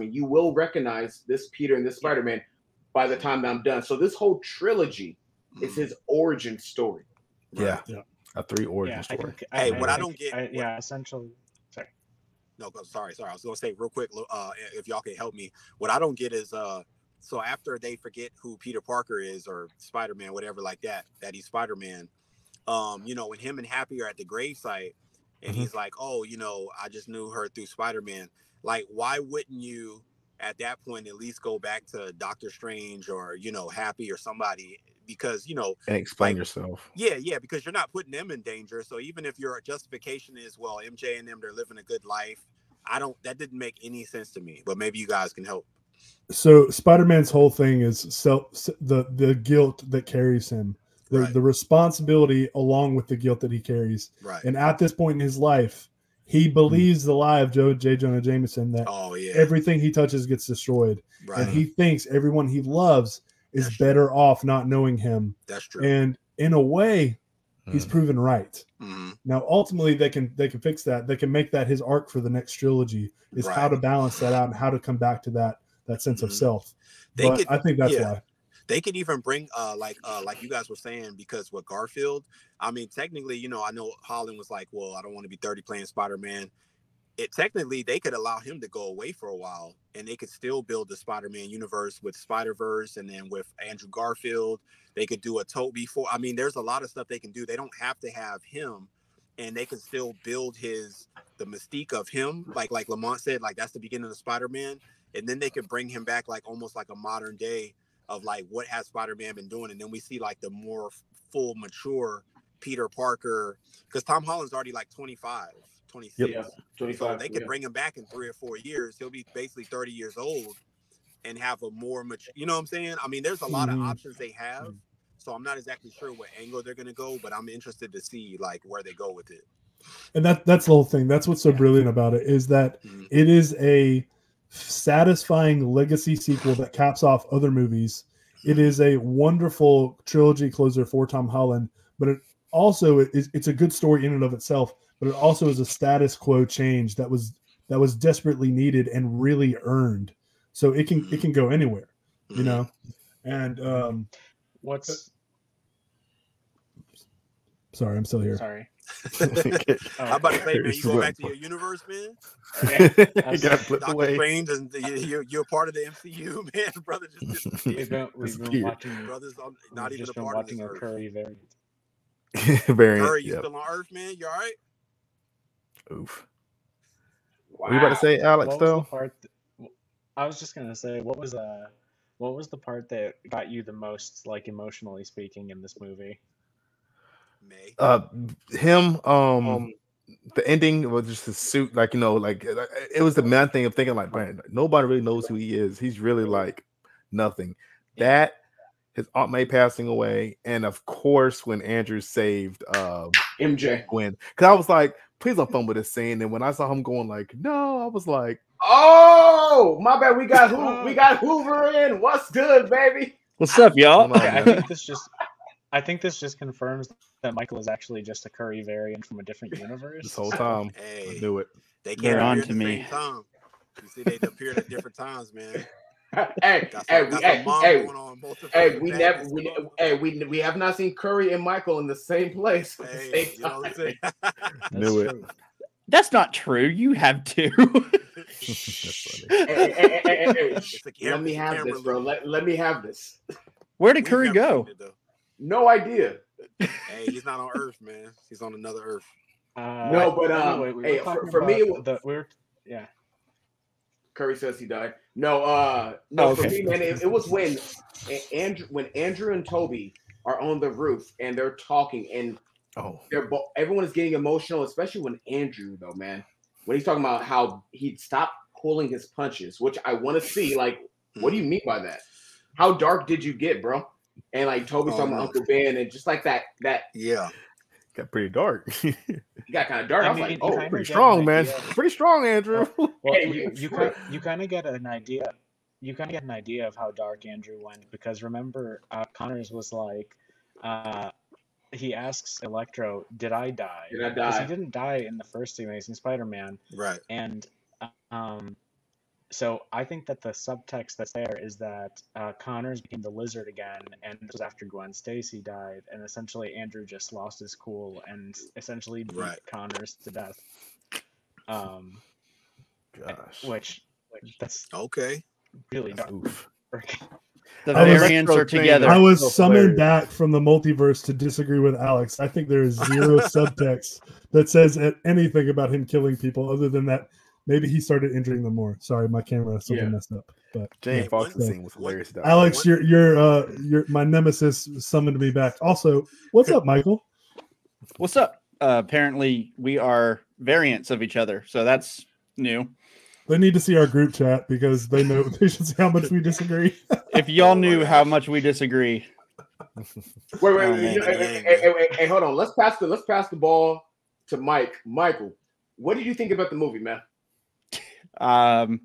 You will recognize this Peter and this Spider-Man by the time that I'm done." So this whole trilogy is his origin story. Yeah. A 3 origin story. What I don't get, essentially. Sorry. No, sorry. I was gonna say real quick. If y'all can help me, what I don't get is so after they forget who Peter Parker is or Spider-Man, whatever like that he's Spider-Man. When him and Happy are at the gravesite, and he's like, "Oh, I just knew her through Spider-Man." Like, why wouldn't you at that point at least go back to Doctor Strange or Happy or somebody? Because and explain yourself. Yeah, because you're not putting them in danger. So even if your justification is, well, MJ and them, they're living a good life, that didn't make any sense to me. But maybe you guys can help. So Spider-Man's whole thing is the guilt that carries him, the responsibility along with the guilt that he carries. Right. And at this point in his life, he believes the lie of J. Jonah Jameson that everything he touches gets destroyed, and he thinks everyone he loves is better off not knowing him. That's true. And in a way, he's proven right. Mm-hmm. Now, ultimately, they can fix that. They can make that his arc for the next trilogy is how to balance that out and how to come back to that sense of self. I think that's why. They could even bring like you guys were saying, because with Garfield, I mean, technically, I know Holland was like, well, I don't want to be 30 playing Spider-Man. Technically, they could allow him to go away for a while, and they could still build the Spider-Man universe with Spider-Verse, and then with Andrew Garfield, they could do a Tobey before. I mean, there's a lot of stuff they can do. They don't have to have him, and they can still build the mystique of him, like Lamont said, like that's the beginning of Spider-Man, and then they could bring him back like almost like a modern day of like what has Spider-Man been doing, and then we see like the more full mature Peter Parker, because Tom Holland's already like 25, 26. Yeah, 25. So they could bring him back in 3 or 4 years. He'll be basically 30 years old and have a more mature, you know what I'm saying? I mean, there's a lot of options they have. So I'm not exactly sure what angle they're going to go, but I'm interested to see like where they go with it. And that's the whole thing. That's what's so brilliant about it, is that it is a satisfying legacy sequel that caps off other movies. It is a wonderful trilogy closer for Tom Holland, but it also it's a good story in and of itself, but it also is a status quo change that was desperately needed and really earned. So it can go anywhere, you know. And sorry, I'm still here. Sorry. I'm about to say, man, you go back to your universe, man. You gotta flip away. Strange, and you're part of the MCU, man. Brother, we've been watching. Brothers, not even a part of this Earth. Curry variant. Curry, you still on Earth, man? You all right? Oof. Were you about to say, Alex? What was the Though part? I was just gonna say, what was the part that got you the most, like emotionally speaking, in this movie? May. him, the ending was just his suit, like like it was the main thing of thinking like, man, nobody really knows who he is. He's really like nothing. That his Aunt May passing away, and of course when Andrew saved MJ. Gwen, because I was like, please don't fumble this scene. And when I saw him going like, no, I was like, oh my bad, we got Hoover in. What's good, baby? What's up, y'all? What's going on, man? I think this just confirms that Michael is actually just a Curry variant from a different universe. This whole time, Hey, I knew it. they They're can't on appear to at the me. same time. You see, they appeared at different times, man. Hey, Got some mom going on both of them. we have not seen Curry and Michael in the same place. At the Hey, same you know what I'm saying? Knew it. True. That's not true. You have two. That's funny. Hey, It's a let me have camera this, bro. look. Let me have this. Where did We've Curry never go? seen it, though. No idea. Hey, he's not on Earth, man. He's on another Earth. No, but anyway, we hey, were talking for me, about yeah. Curry says he died. No, no, for Okay. me, man, it was when Andrew and Toby are on the roof and they're talking and everyone is getting emotional, especially when Andrew, though, man, when he's talking about how he'd stop pulling his punches, which I want to see. Like, what do you mean by that? How dark did you get, bro? And like Toby's talking about Uncle Ben, and just like that Yeah. Got pretty dark. he got kind of dark. I was like, oh, kinda Pretty get strong, an man. idea. Pretty strong, Andrew. Well, Hey, you kind of get an idea. You kind of get an idea of how dark Andrew went, because remember, Connors was like, he asks Electro, "Did I die?" Did I Because he die? didn't die in the first Amazing Spider-Man, Right. and so I think that the subtext that's there is that Connors became the Lizard again, and this was after Gwen Stacy died, and essentially Andrew just lost his cool and essentially beat Connors to death. Gosh. Which that's Okay. really dark. Oof. The I was- variants are together. I was So summoned hilarious. back from the multiverse to disagree with Alex. I think there is zero subtext that says anything about him killing people other than that maybe he started injuring them more. Sorry, my camera something messed up. But Jane yeah. Foster's So, scene was hilarious. Though. Alex, you're my nemesis summoned me back. Also, what's up, Michael? What's up? Apparently, we are variants of each other, so that's new. They need to see our group chat because they know they should see how much we disagree. If y'all knew how much we disagree, Hey, hold on. Let's pass the ball to Mike. Michael, what did you think about the movie, man? I'm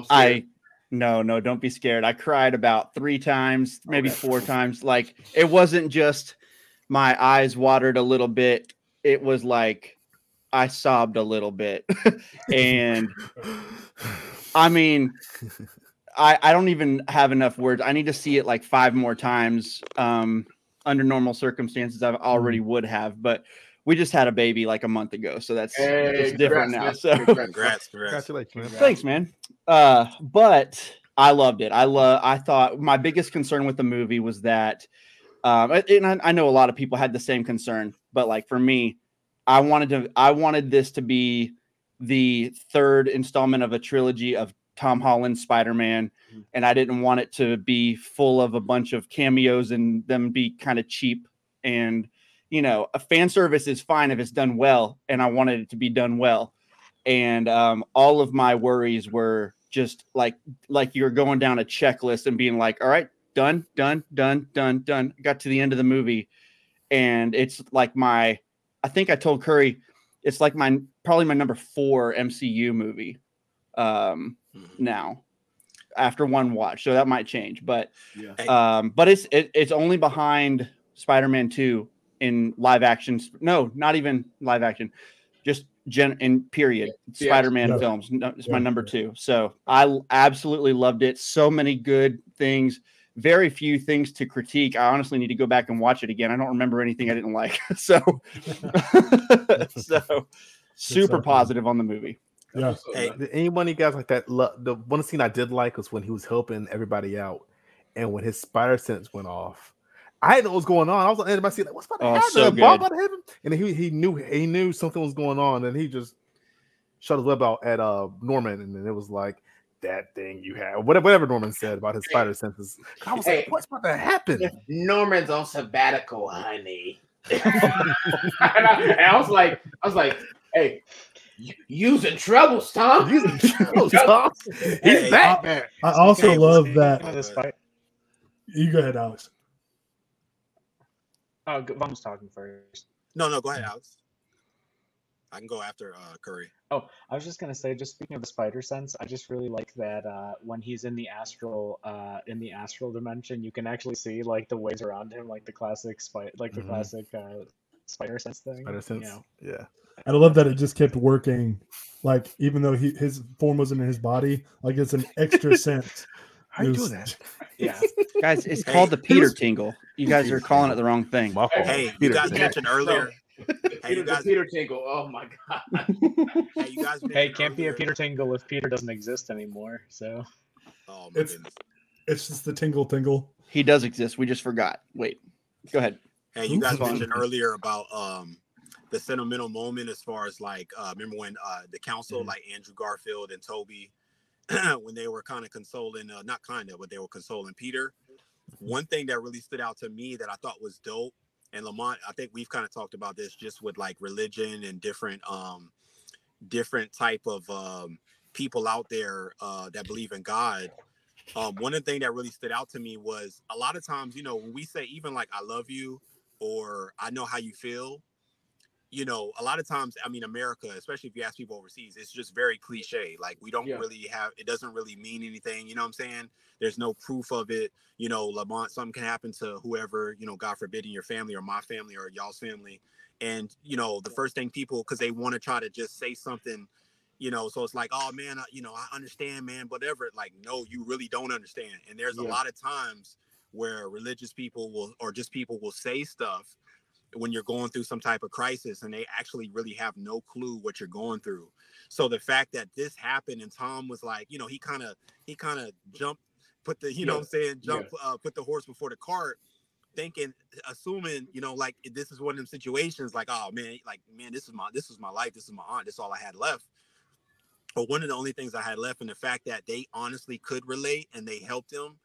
scared. No, don't be scared. I cried about 3 times, maybe 4 times. Like, it wasn't just my eyes watered a little bit. It was like I sobbed a little bit. And I mean, I don't even have enough words. I need to see it like 5 more times. Under normal circumstances, I already would have, but we just had a baby like a month ago, so that's it's different now. Man. So Congrats. Congratulations, man. thanks, man. But I loved it. I thought my biggest concern with the movie was that, and I know a lot of people had the same concern, but like for me, I wanted this to be the 3rd installment of a trilogy of Tom Holland's Spider-Man, and I didn't want it to be full of a bunch of cameos and them be kind of cheap. And a fan service is fine if it's done well, and I wanted it to be done well. And all of my worries were just like you're going down a checklist and being like, all right, done. Got to the end of the movie, and it's like I think I told Curry, it's like probably my number 4 MCU movie now after one watch. So that might change, but but it's only behind Spider-Man 2 in live action. No, not even live action, just in period. Spider-Man films. No, it's my number 2. So I absolutely loved it. So many good things. Very few things to critique. I honestly need to go back and watch it again. I don't remember anything I didn't like. So super positive on the movie. Yeah. Hey, did anyone of you guys like that? The one scene I did like was when he was helping everybody out, and when his spider sense went off. I didn't know what was going on. I was on everybody see like, what's about to happen? So A bomb good. about to hit him, and he knew something was going on, and he just shot his web out at Norman, and then it was like that thing you have, whatever Norman said about his spider senses. I was like, what's about to happen? Norman's on sabbatical, honey. and I was like, hey, using troubles, Tom. Using troubles, Tom. He's back, man. I also love that. You go ahead, Alex. Oh, Vaughn was talking first. No, go ahead, Alex. I can go after Curry. Oh, I was just gonna say, just speaking of the spider sense, I just really like that when he's in the astral dimension, you can actually see like the waves around him, like the classic spider sense thing. Spider sense, yeah. And I love that it just kept working, like even though his form wasn't in his body, like it's an extra sense. How you doing that? Yeah, guys, it's called the Peter tingle. You guys are calling it the wrong thing. Hey, you guys mentioned earlier. Peter tingle. Oh my god. Hey, you guys. Hey, can't be a Peter tingle if Peter doesn't exist anymore. So. Oh my goodness. It's just the tingle. He does exist. We just forgot. Wait, go ahead. Hey, you guys mentioned earlier about the sentimental moment as far as like remember when the council, like Andrew Garfield and Toby, when they were kind of consoling, but they were consoling Peter. One thing that really stood out to me that I thought was dope, and Lamont, I think we've kind of talked about this just with like religion and different type of people out there that believe in God. One of the things that really stood out to me was a lot of times, you know, when we say even like I love you or I know how you feel, you know, a lot of times, I mean, America, especially if you ask people overseas, it's just very cliche. Like we don't really have, it doesn't really mean anything. You know what I'm saying? There's no proof of it. You know, Lamont, something can happen to whoever, you know, God forbid, in your family or my family or y'all's family. And, you know, the first thing people, because they want to try to just say something, you know, so it's like, oh man, you know, I understand, man, whatever. Like, no, you really don't understand. And there's a lot of times where religious people will, or just people will say stuff when you're going through some type of crisis and they actually really have no clue what you're going through. So the fact that this happened and Tom was like, you know, he kind of jumped, put the, you know what I'm saying, put the horse before the cart, thinking, assuming, you know, like this is one of them situations like, oh man, this is my life. This is my aunt. This is all I had left. But one of the only things I had left, and the fact that they honestly could relate and they helped him,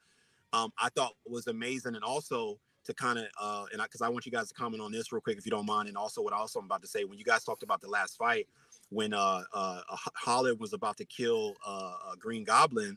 I thought was amazing. And also, to kind of, because I want you guys to comment on this real quick, if you don't mind. And also what I'm about to say, when you guys talked about the last fight, when Holland was about to kill Green Goblin,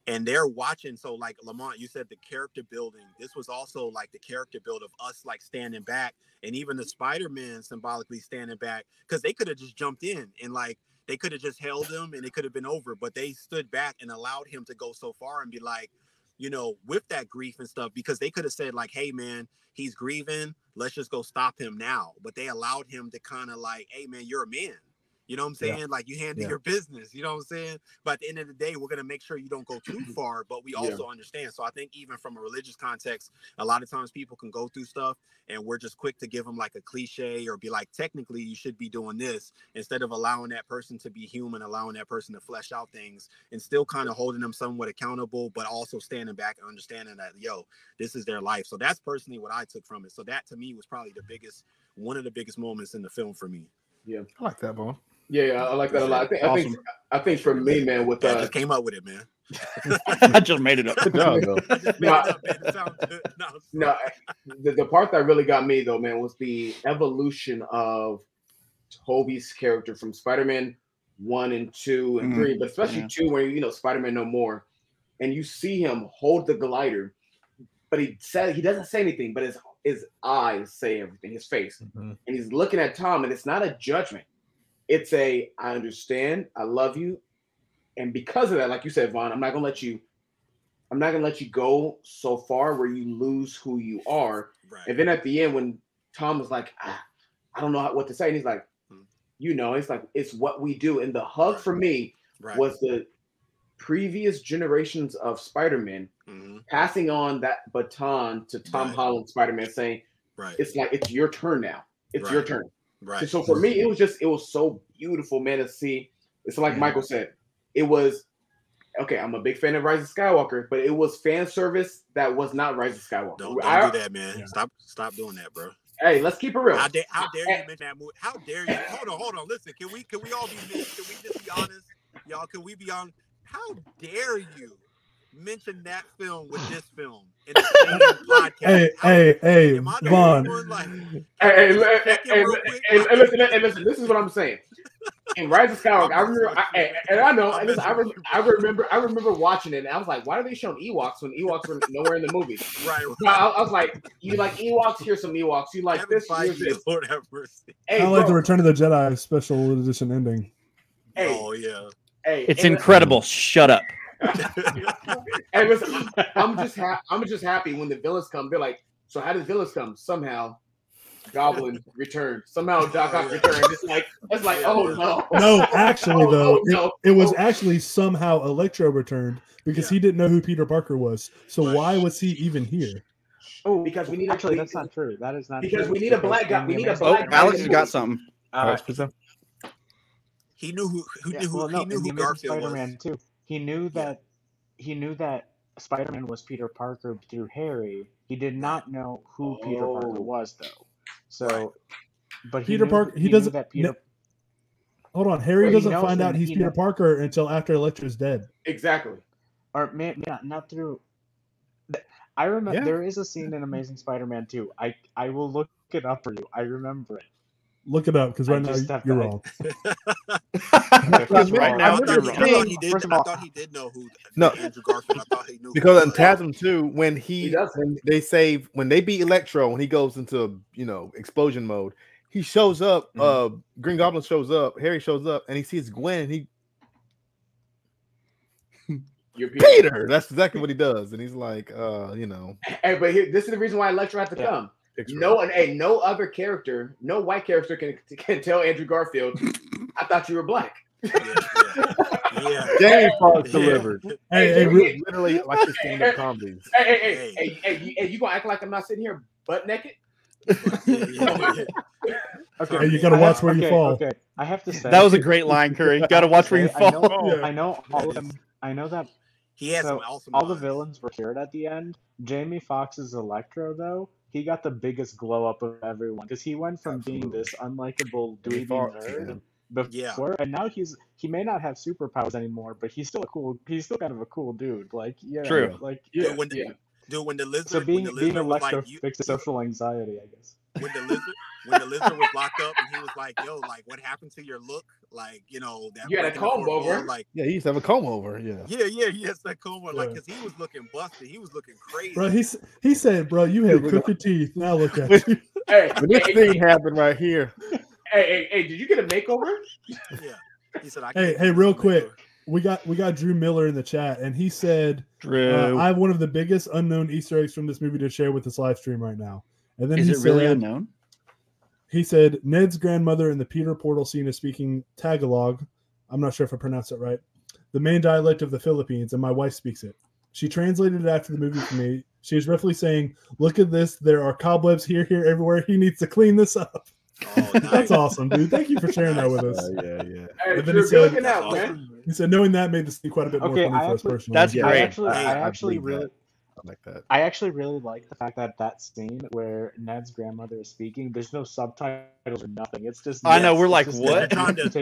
and they're watching. So like Lamont, you said the character building, this was also like the character build of us like standing back, and even the Spider-Man symbolically standing back, because they could have just jumped in and like, they could have just held him and it could have been over, but they stood back and allowed him to go so far and be like, you know, with that grief and stuff, because they could have said like, hey man, he's grieving, let's just go stop him now. But they allowed him to kind of like, hey man, you're a man. You know what I'm saying? Yeah. Like you handle your business, you know what I'm saying? But at the end of the day, we're going to make sure you don't go too far, but we also understand. So I think even from a religious context, a lot of times people can go through stuff and we're just quick to give them like a cliche or be like, technically you should be doing this, instead of allowing that person to be human, allowing that person to flesh out things and still kind of holding them somewhat accountable, but also standing back and understanding that, yo, this is their life. So that's personally what I took from it. So that to me was probably one of the biggest moments in the film for me. Yeah. I like that, Bo. Yeah, I like that a lot. I think for me, man, with I just came up with it, man. I just made it up. No, the part that really got me though, man, was the evolution of Tobey's character from Spider-Man 1 and 2 and 3, but especially 2, where you know Spider-Man No More, and you see him hold the glider, but he doesn't say anything, but his eyes say everything, his face, and he's looking at Tom, and it's not a judgment. It's I understand, I love you. And because of that, like you said, Vaughn, I'm not gonna let you go so far where you lose who you are. Right. And then at the end, when Tom was like, I don't know what to say, and he's like, you know, it's like, it's what we do. And the hug for me was the previous generations of Spider-Man passing on that baton to Tom Holland Spider-Man, saying, it's like, it's your turn now. It's your turn. Right. So for me, it was so beautiful, man, to see. It's like Michael said, it was, okay, I'm a big fan of Rise of Skywalker, but it was fan service that was not Rise of Skywalker. Don't do that, man. Yeah. Stop doing that, bro. Hey, let's keep it real. How dare you mention that movie? How dare you? Hold on. Listen, can we all be can we just be honest, y'all? Can we be on? How dare you mention that film with this film in the same podcast? Hey, Vaughn. Hey, listen. This is what I'm saying. In Rise of Skywalker, I remember watching it, and I was like, why are they showing Ewoks when Ewoks were nowhere in the movie? Right. I was like, you like Ewoks? Here's some Ewoks. You like this? Here's this. I like the Return of the Jedi special edition ending. Hey, oh yeah. Hey, it's incredible. Shut up. Hey, listen, I'm just happy when the villains come. They're like, so how did villains come? Somehow Goblin returned. Somehow Doc Ock returned. It's like, oh no. No, actually it was actually somehow Electro returned because he didn't know who Peter Parker was. So why was he even here? Oh, because we need actually that's not true. That is not because true. we need a black guy. We need a black guy. Alex has got something. He knew who Garfield Spider-Man was. Too. He knew that Spider-Man was Peter Parker through Harry. He did not know who Peter Parker was though. So, but Peter Parker, he doesn't. That Peter. Hold on, Harry doesn't find out he's Peter Parker until after Electro's dead. Exactly. Or not through. I remember there is a scene in Amazing Spider-Man 2. I will look it up for you. I remember it. Look it up because right now you're wrong. Right now, I thought he did know who. Andrew Garfield. I thought he knew because in Tasm 2, when they beat Electro, when he goes into explosion mode, he shows up. Green Goblin shows up. Harry shows up, and he sees Gwen. And You're Peter. That's exactly what he does, and he's like, Hey, but this is the reason why Electro had to come. No other character, no white character can tell Andrew Garfield, I thought you were black. Yeah. James Fox delivered. Hey, literally like the stand-up comedies. Hey, you gonna act like I'm not sitting here butt naked? Okay, you gotta watch where you fall. Okay, I have to say that was a great line, Curry. Gotta watch where you fall. I know all of them. I know that. He has some awesome all the villains were cured at the end. Jamie Foxx's Electro, though, he got the biggest glow up of everyone because he went from being this unlikable dweeby nerd before, and now he may not have superpowers anymore, but he's still kind of a cool dude. Like, true. Like, when the lizard, so being Electro like, fixed social anxiety, I guess. When the lizard was locked up and he was like, yo, like, what happened to your look? Like, that you had a comb over. Like, he used to have a comb over. He has that comb over. Like, because he was looking busted. He was looking crazy. Bro, he said, bro, you had crooked teeth. Now look at you. Hey, this thing happened right here. Hey, did you get a makeover? Yeah. He said, hey, real quick. We got Drew Miller in the chat, and he said, Drew, I have one of the biggest unknown Easter eggs from this movie to share with this live stream right now. And then is it really unknown? He said, Ned's grandmother in the Peter Portal scene is speaking Tagalog. I'm not sure if I pronounced it right. The main dialect of the Philippines, and my wife speaks it. She translated it after the movie for me. She was roughly saying, look at this. There are cobwebs here, everywhere. He needs to clean this up. Oh, nice. That's awesome, dude. Thank you for sharing that with us. Yeah. Hey, And then you're looking out, man. He said, knowing that made the scene quite a bit more funny for us personally. That's great. I actually really like the fact that scene where Ned's grandmother is speaking, there's no subtitles or nothing. It's just I know, we're like, what? I love it.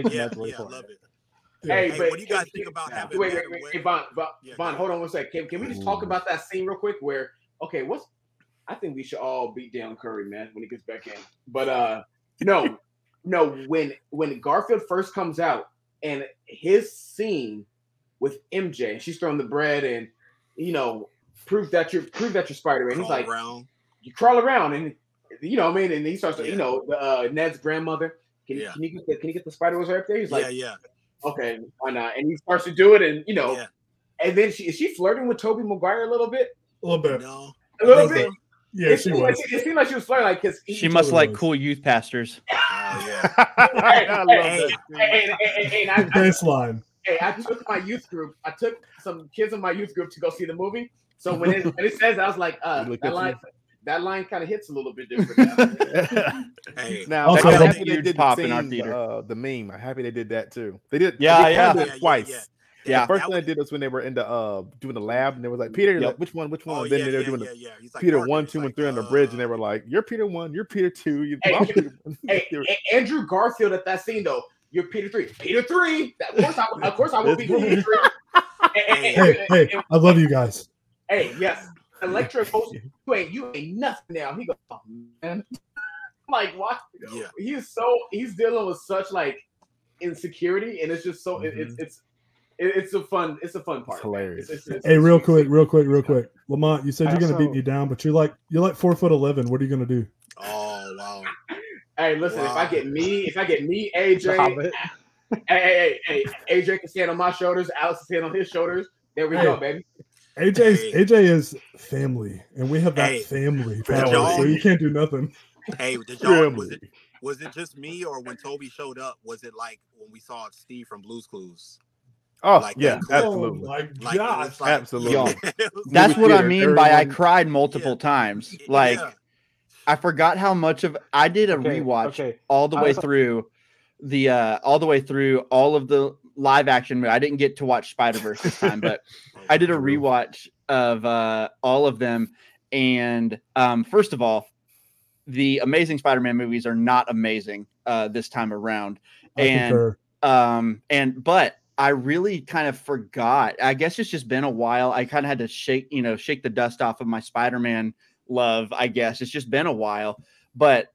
Hey, but what do you guys think about having? Wait, Vaughn, hold on one second. Can we just talk about that scene real quick? Where I think we should all beat down Curry, man, when he gets back in. But no, when Garfield first comes out and his scene with MJ, and she's throwing the bread and prove that you're Spider-Man. He's like, you crawl around, and and he starts to, Ned's grandmother. Can you get the spider was right up there? He's like, okay, why not? And he starts to do it, and and then is she flirting with Tobey Maguire a little bit? A little bit. No. A little bit. Yeah, she was. It seemed like she was flirting, like because she must like cool youth pastors. Baseline. Hey, I took my youth group. I took some kids in my youth group to go see the movie. So when it says, I was like, that line kind of hits a little bit different. Hey, now also, happy they did pop in our theater. The meme. I'm happy they did that too. They did. Yeah. Twice. Yeah. Yeah. The first thing they did was when they were in the doing the lab, and they was like, Peter, Yep. like, which one? Oh, And then yeah, they were yeah, doing yeah, the yeah. He's like Peter Parker. 1, He's 2, and like, 3 on the bridge, and they were like, "You're Peter 1, you're Peter 2, you're Hey, I'm Peter 1." Hey, Andrew Garfield at that scene though. You're Peter 3. Peter 3. Of course I will be Peter 3. Hey, I love you guys. Hey, yes. Electro goes, you ain't nothing now. He goes, oh man. Like what? Yeah. He's dealing with such like insecurity, and it's just so it's a fun part. It's hilarious. Hey, real quick. Lamont, you said you're gonna beat me down, but you're like 4'11". What are you gonna do? Oh wow. Hey, listen, Wow. if I get me, AJ, hey, AJ can stand on my shoulders, Alex can stand on his shoulders. There we go, baby. AJ is family, and we have that family power, so you can't do nothing. Hey, did y'all was it just me, or when Toby showed up, was it like when we saw Steve from Blue's Clues? Oh, Like yeah, that clip? absolutely. Oh my Like, gosh. like, Absolutely. Yo, it was That's what I theater, mean by I everyone- cried multiple times. Like yeah. I forgot how much of I did a rewatch all the way through all of the live action. I didn't get to watch Spider-Verse this time, but I did a rewatch of all of them. And first of all, the Amazing Spider-Man movies are not amazing this time around. But I really kind of forgot. I guess it's just been a while. I kind of had to shake the dust off of my Spider-Man love. I guess it's just been a while, but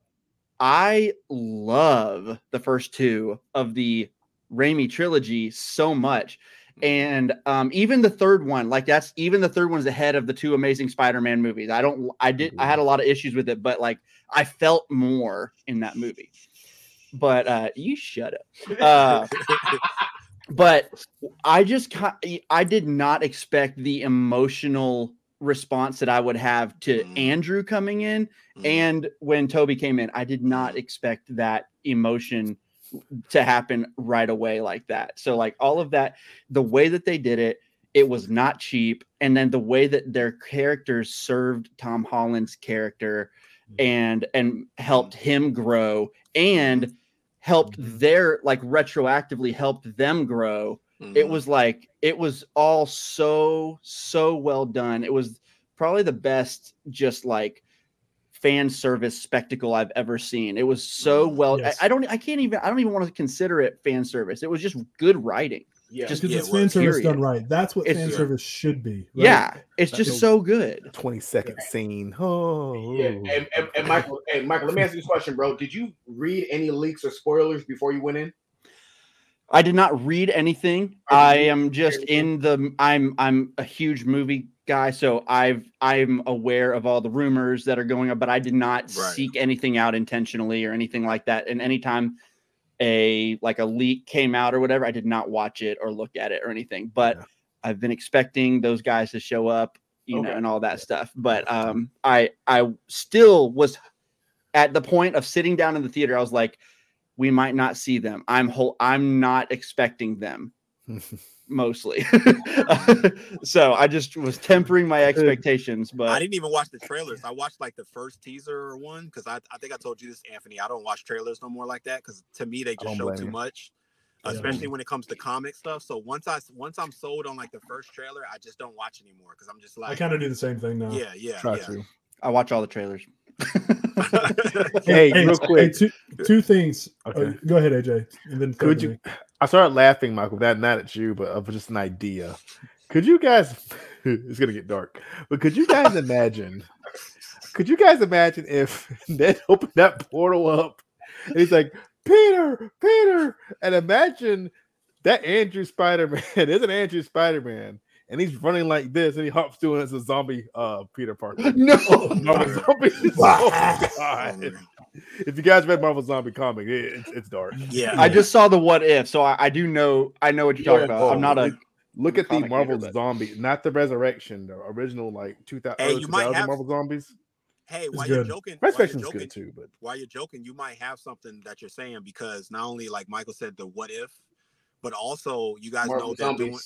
I love the first two of the Raimi trilogy so much. And even the third one, the third one's ahead of the two Amazing Spider-Man movies. I had a lot of issues with it, but like I felt more in that movie. But you shut up. But I did not expect the emotional response that I would have to Andrew coming in and when Toby came in. I did not expect that emotion to happen right away like that. So like all of that, the way that they did it, it was not cheap. And then the way that their characters served Tom Holland's character and helped him grow and helped retroactively helped them grow. It was all so well done. It was probably the best just like fan service spectacle I've ever seen. It was so well. Yes. I don't even want to consider it fan service. It was just good writing. Yeah, just because it's fan service done right. That's what fan service should be. Right? Yeah, it's just so good. 20-second scene. Oh, yeah. And Michael, let me ask you this question, bro. Did you read any leaks or spoilers before you went in? I did not read anything. I am just I'm a huge movie guy, so I'm aware of all the rumors that are going on, but I did not seek anything out intentionally or anything like that. And anytime a leak came out or whatever, I did not watch it or look at it or anything. But I've been expecting those guys to show up, you know, and all that stuff. But I still was at the point of sitting down in the theater. I was like, we might not see them. I'm not expecting them mostly. So I just was tempering my expectations, but I didn't even watch the trailers. I watched like the first teaser one because I think I told you this, Anthony. I don't watch trailers no more like that because to me they just show too much, especially when it comes to comic stuff. So once I'm sold on like the first trailer, I just don't watch anymore because I'm just like I kind of do the same thing now. Yeah. I watch all the trailers. Hey, real quick, two things. Okay. Go ahead, AJ. And then could you? I started laughing, Michael. Not at you, but of just an idea. Could you guys? It's gonna get dark. But could you guys imagine? If Ned opened that portal up and he's like, Peter, and imagine that Andrew Spider-Man is an Andrew Spider-Man. And he's running like this, and he hops through, and it's a zombie Peter Parker. No, zombie. Oh, God. If you guys read Marvel Zombie comic, it's dark. Yeah, I just saw the What If, so I know what you're talking about. I'm not look at the Marvel Zombie, not the Resurrection, the original like 2000 Marvel Zombies. Hey, while you're joking, Resurrection's good too, but while you're joking, you might have something that you're saying because not only like Michael said the What If, but also you guys Marvel know they're doing,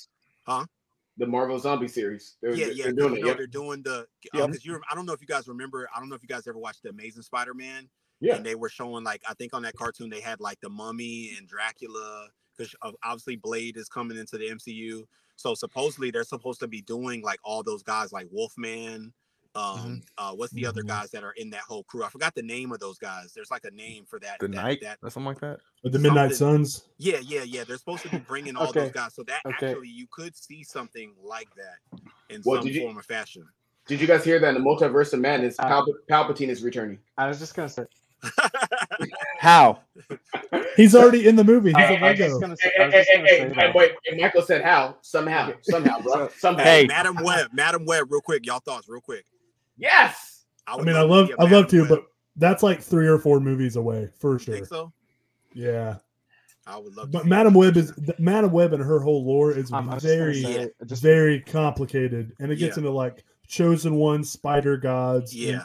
the Marvel Zombie series. They're doing they're doing the because I don't know if you guys remember. I don't know if you guys ever watched the Amazing Spider-Man. Yeah, and they were showing like I think on that cartoon they had like the Mummy and Dracula because obviously Blade is coming into the MCU. So supposedly they're supposed to be doing like all those guys like Wolfman. What's the other guys that are in that whole crew? I forgot the name of those guys. There's like a name for that. The Night or something like that. With the Midnight Suns. Yeah. They're supposed to be bringing all those guys. So that actually you could see something like that in some form or fashion. Did you guys hear that in the Multiverse of Madness, Palpatine is returning? I was just gonna say. How? He's already in the movie. He's a Lego. And Michael said how? Somehow, bro. Somehow. Hey, Madam Web, real quick. Y'all thoughts, real quick. Yes. I love to, but that's like 3 or 4 movies away for sure. Think so? Yeah. I would love. But Madam Web and her whole lore is very complicated, and it gets into like chosen one, spider gods. Yeah.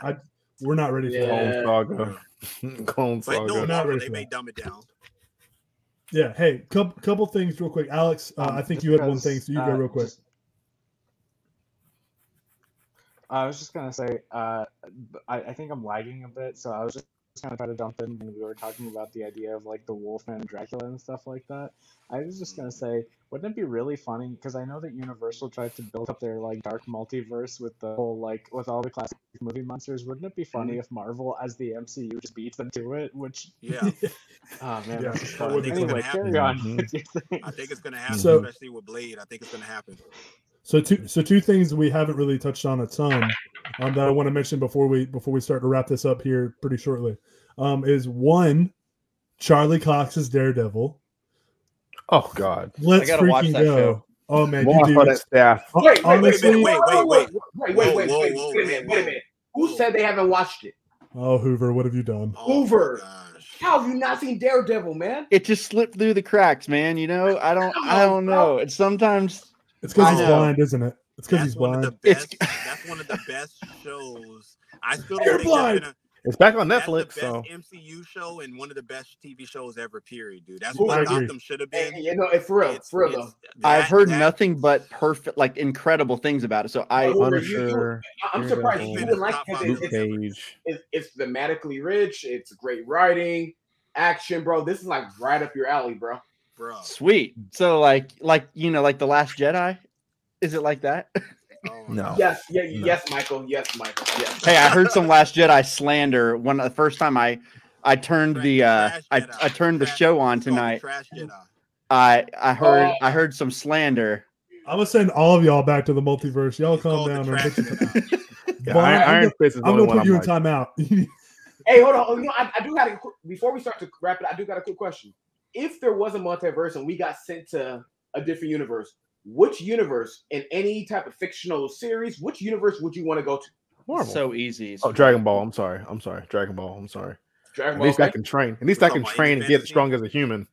We're not ready for that. Clone Saga. No, they may dumb it down. Yeah. Hey, couple things real quick. Alex, I think you had one thing, so you go real quick. I was just gonna say, I think I'm lagging a bit, so I was just gonna try to jump in when we were talking about the idea of like the Wolfman Dracula and stuff like that. I was just gonna say, wouldn't it be really funny? Because I know that Universal tried to build up their like dark multiverse with the whole like with all the classic movie monsters. Wouldn't it be funny if Marvel, as the MCU, just beats them to it? Which oh man, that's just fun. Anyway, carry on. I think it's gonna happen, especially with Blade. I think it's gonna happen. So two things we haven't really touched on a ton that I want to mention before we start to wrap this up here pretty shortly is one, Charlie Cox's Daredevil. Oh God! Let's freaking go! Show. Oh man, you do that staff. Wait a minute. Who said they haven't watched it? Oh, Hoover, what have you done? Hoover, how have you not seen Daredevil, man? It just slipped through the cracks, man. You know, I don't know. It's sometimes. It's because he's blind, isn't it? It's because he's blind. That's one of the best shows. I still don't think blind. It's back on Netflix. That's the best MCU show and one of the best TV shows ever. Period, dude. That's what Gotham should have been. You know, for real though. I've heard nothing but perfect, like incredible things about it. So I'm surprised you didn't like it. It's thematically rich. It's great writing, action, bro. This is like right up your alley, bro. Sweet. So like you know, like The Last Jedi. Is it like that? No. Yes, Michael. Yes. Hey, I heard some Last Jedi slander when the first time I turned I turned the show on tonight. I heard some slander. I'm gonna send all of y'all back to the multiverse. Y'all calm down. I'm gonna put you in timeout. Hey, hold on. You know, I do got before we start to wrap it. I do got a quick question. If there was a multiverse and we got sent to a different universe, which universe in any type of fictional series, which universe would you want to go to? Marvel. So easy. Oh, Dragon Ball. I'm sorry. Dragon Ball. I'm sorry. Dragon Ball. At least I can train. At least I can train and get strong as a human.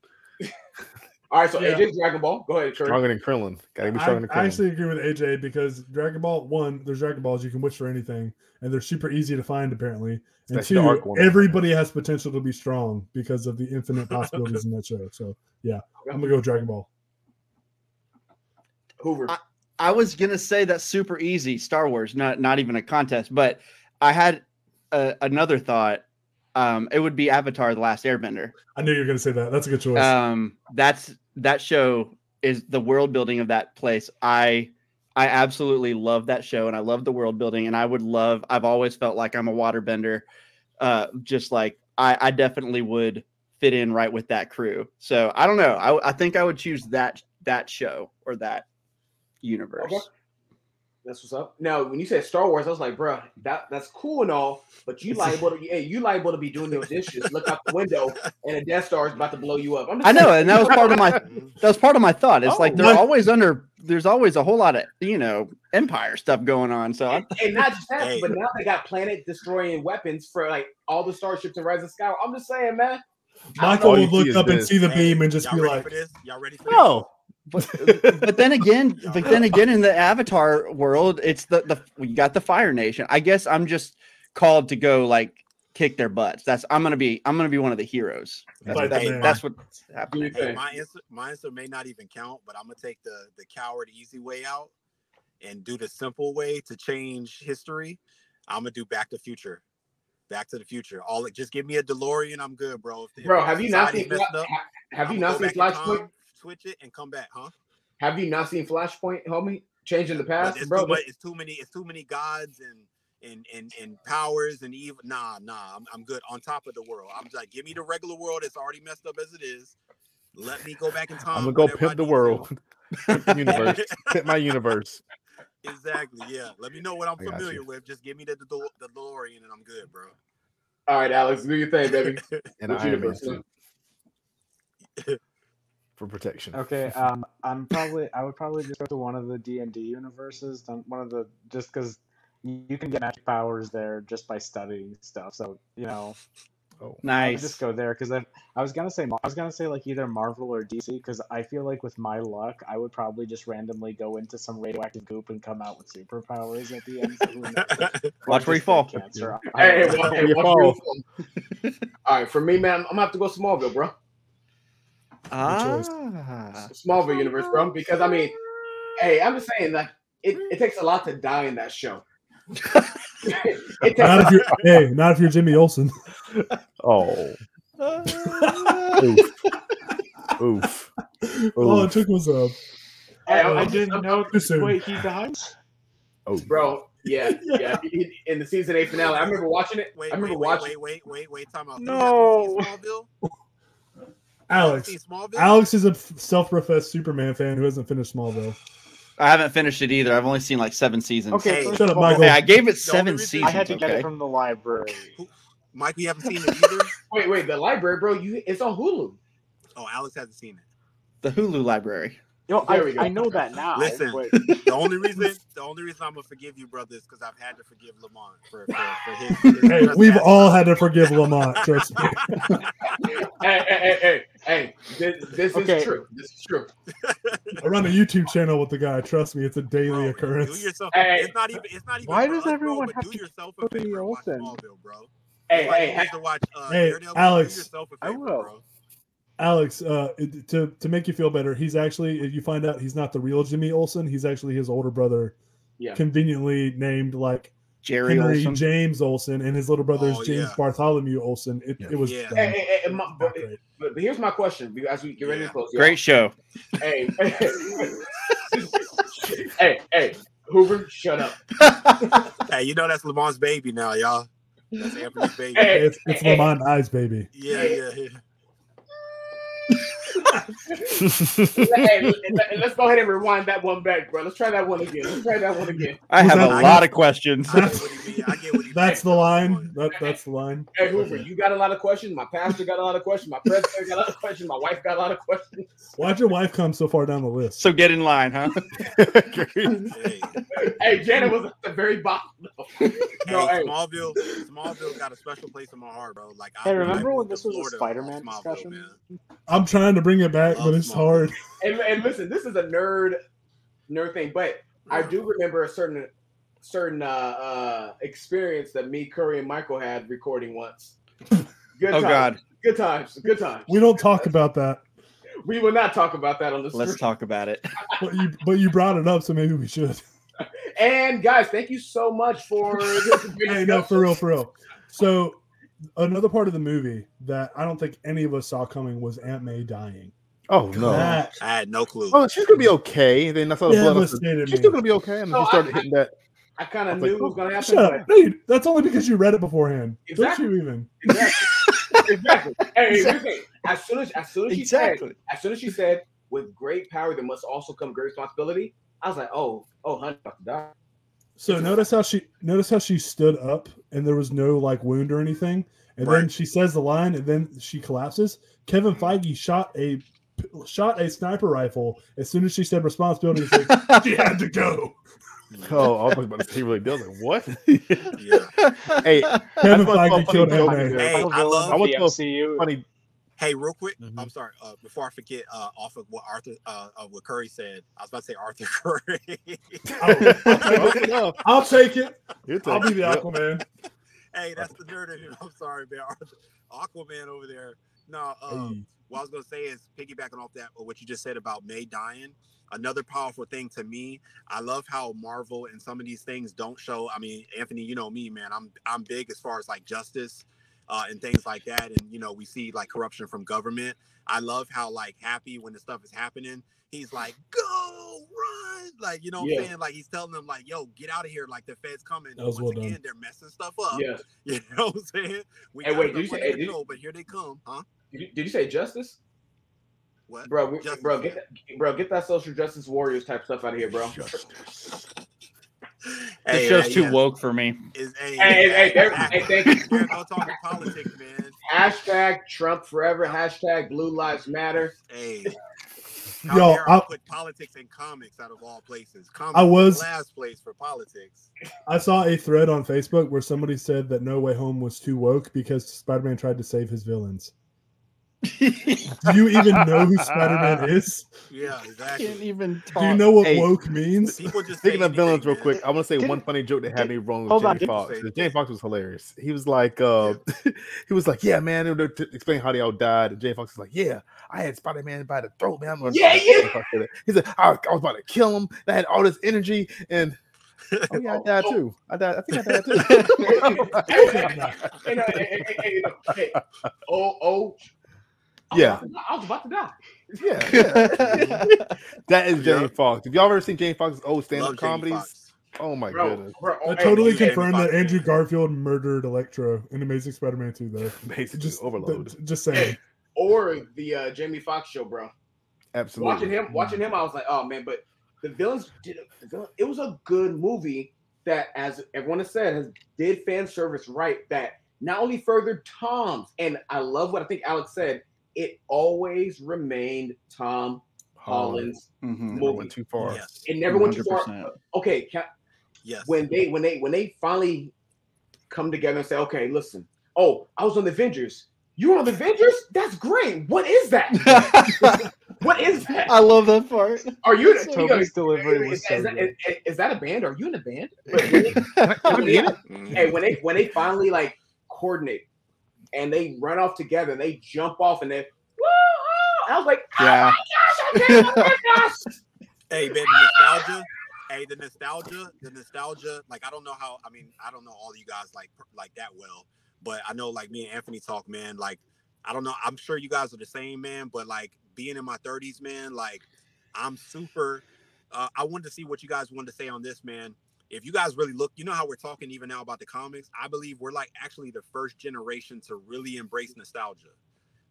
All right, so AJ's Dragon Ball. Go ahead, stronger than Krillin. Gotta be stronger than Krillin. I actually agree with AJ because Dragon Ball, one, there's Dragon Balls you can wish for anything, and they're super easy to find apparently. And that's two, everybody has potential to be strong because of the infinite possibilities in that show. So yeah, I'm gonna go with Dragon Ball. Hoover. I was gonna say that's super easy. Star Wars, not even a contest, but I had another thought. It would be Avatar: The Last Airbender. I knew you were gonna say that. That's a good choice. That show is the world building of that place. I absolutely love that show, and I love the world building. And I've always felt like I'm a waterbender. Just like I definitely would fit in right with that crew. So I don't know. I think I would choose that show or that universe. Okay. That's what's up. Now, when you said Star Wars, I was like, bro, that's cool and all, but you liable to be doing your dishes, look out the window, and a Death Star is about to blow you up. I know, and that was part of my thought. It's like there's always a whole lot of Empire stuff going on. So and not just that, but now they got planet destroying weapons for like all the starships in Rise of Skywalker. I'm just saying, man. Michael will look up and see the beam and just be like, "Y'all ready for this?" Oh. But then again, in the Avatar world, it's you got the Fire Nation. I guess I'm just called to go like kick their butts. I'm gonna be one of the heroes. That's what's happening. Hey, my answer may not even count, but I'm gonna take the coward easy way out and do the simple way to change history. I'm gonna do Back to the Future. Just give me a DeLorean. I'm good, bro. Bro, have you not seen Flashpoint? switch it, and come back, huh? Have you not seen Flashpoint, homie? Change in the past, It's bro. it's too many gods and powers and evil. Nah. I'm good on top of the world. I'm like, give me the regular world. It's already messed up as it is. Let me go back in time. I'm gonna go pimp the world. Pimp the universe. Pimp my universe. Exactly. Yeah. Let me know what I'm familiar with. Just give me the DeLorean and I'm good, bro. All right, Alex, do your thing, baby. And Iron Man suit for protection. Okay, I would probably just go to one of the D&D universes, just because you can get magic powers there just by studying stuff. So I would Nice. just go there because I was gonna say like either Marvel or DC because I feel like with my luck I would probably just randomly go into some radioactive goop and come out with superpowers at the end. So who knows? Watch where you fall. Cancer. Hey, I watch where you fall. All right, for me, man, I'm gonna have to go Smallville, bro. Smallville universe, bro. Because I mean, hey, I'm just saying, like, it takes a lot to die in that show. Not if you're Jimmy Olsen. Oh. Oof. All it took was a. I didn't know. Soon. Wait, he dies? Oh, Bro. Yeah. In the season 8 finale, I remember watching it. Wait, time out. No. Alex is a self-professed Superman fan who hasn't finished Smallville. I haven't finished it either. I've only seen like 7 seasons. Okay, shut up, Michael. Hey, I gave it 7 seasons. I had to get it from the library. Mike, you haven't seen it either? Wait, the library, bro. It's on Hulu. Oh, Alex hasn't seen it. The Hulu library. I know that now. Listen, but... the only reason I'm gonna forgive you, brother, is because I've had to forgive Lamont for his Hey, we've all had to forgive Lamont. Trust me. Hey, this is true. This is true. I run a YouTube channel with the guy. Trust me, it's a daily occurrence. Do yourself. Hey, it's not even. Why for does us, everyone bro, have do to yourself put a in favor your and watch Olsen? Smallville, bro. Hey, To watch Alex. Daredevil, do yourself a favor, I will. bro. Alex, to make you feel better, he's actually, you find out he's not the real Jimmy Olsen. He's actually his older brother, conveniently named like Jerry Henry Olsen. James Olsen, and his little brother is James Bartholomew Olsen. It was. But here's my question as we get ready to close. Great show. Hey, Hoover, shut up. Hey, you know that's Lamont's baby now, y'all. That's Anthony's baby. It's Lamont Eye's baby. Yeah. Hey, let's go ahead and rewind that one back, bro. Let's try that one again. I have a lot of questions. I get what he That's the line. That's the line. Hey, Hoover, you got a lot of questions. My pastor got a lot of questions. My president got a lot of questions. My wife got a lot of questions. Why'd your wife come so far down the list? So get in line, huh? Hey, Janet was at the very bottom. Smallville got a special place in my heart, bro. Like, remember when this was a Spider-Man discussion? Man. I'm trying to bring it back, but it's hard. And listen, this is a nerd thing, but I do remember a certain experience that me, Curry, and Michael had recording once. Good times. We don't talk about that. We will not talk about that on the stream. Let's talk about it. But you brought it up, so maybe we should. And guys, thank you so much for this. Hey, no, for real. So another part of the movie that I don't think any of us saw coming was Aunt May dying. Oh no! I had no clue. Oh, she's gonna be okay. And then I saw the blood. She's still gonna be okay. And then she started hitting that. I kind of knew it was gonna happen. Shut up. No, that's only because you read it beforehand. Exactly. Don't you even? Exactly. Hey, as soon as she said, "With great power, there must also come great responsibility," I was like, "Oh, honey, about to die." So notice how she stood up and there was no like wound or anything, and then she says the line and then she collapses. Kevin Feige shot a sniper rifle as soon as she said responsibility. Like, she had to go. Oh, I was about to say really does it. What? Yeah. Hey, Kevin Feige killed Aunt May. Hey, I love the MCU. Funny. Hey, real quick, I'm sorry. Before I forget, off of what what Curry said, I was about to say Arthur Curry. I'll take it. I'll be the Aquaman. Hey, that's the nerd in him. I'm sorry, man. Aquaman over there. No, what I was gonna say is piggybacking off that, or what you just said about May dying. Another powerful thing to me, I love how Marvel and some of these things don't show. I mean, Anthony, you know me, man. I'm big as far as like justice. and things like that. And we see like corruption from government. I love how like happy when the stuff is happening, he's like, go run, like what I'm saying, like he's telling them like, yo, get out of here, like the Fed's coming. That was Once well again, done. they're messing stuff up. Yes. You know what I'm saying? We Hey, got wait, stuff did you under say- control, but here they come, huh? Did you say justice? What, Bro, Justice, bro, yeah. get that social justice warriors type stuff out of here, bro. This show's too woke for me. Hey, thank you. We're gonna talk politics, man. Hashtag Trump forever. Hashtag Blue Lives Matter. Hey, Yo, I put politics in comics out of all places. Comics is the last place for politics. I saw a thread on Facebook where somebody said that No Way Home was too woke because Spider-Man tried to save his villains. Do you even know who Spider-Man is? Yeah, exactly. Can't even talk. Do you know what woke means? People just Speaking of villains, real man. quick, I want to say one funny joke that had me wrong with Jamie Foxx. Jamie Foxx was hilarious. He was like, he was like, yeah, man. To explain how they all died. And Jamie Foxx was like, yeah, I had Spider-Man by the throat, man. Yeah. He said, I was about to kill him. I had all this energy, and oh yeah, I died too. I think I died too. Yeah. I was about to die. Yeah. That is Jamie Foxx. Have y'all ever seen Jamie Foxx's old stand-up comedies? Oh my goodness. I totally confirmed that Andrew Garfield murdered Electro in Amazing Spider-Man 2, though. Basically, just overload. Just saying. Or the Jamie Foxx show, bro. Absolutely. Watching him, I was like, oh man, but the villains it was a good movie that, as everyone has said, did fan service right, that not only furthered Tom's, and I love what I think Alex said, it always remained Tom Holland's movie. Never went too far. Yes. It never went too 100%. far. Okay, yes. When they finally come together and say, okay, listen, oh, I was on the Avengers. You were on the Avengers? That's great. What is that? What is that? I love that part. Are you? Toby's delivery was so good. Is that a band? Are you in a band? When they finally like coordinate and they run off together and they jump off and they, woo! I was like, Yeah. oh my gosh! Hey man, the nostalgia. Like I don't know all you guys like that well, but I know like me and Anthony talk, man. Like I don't know. I'm sure you guys are the same, man. But like being in my 30s, man, like I'm super. I wanted to see what you guys wanted to say on this, man. If you guys really look, you know how we're talking even now about the comics. I believe we're like actually the first generation to really embrace nostalgia.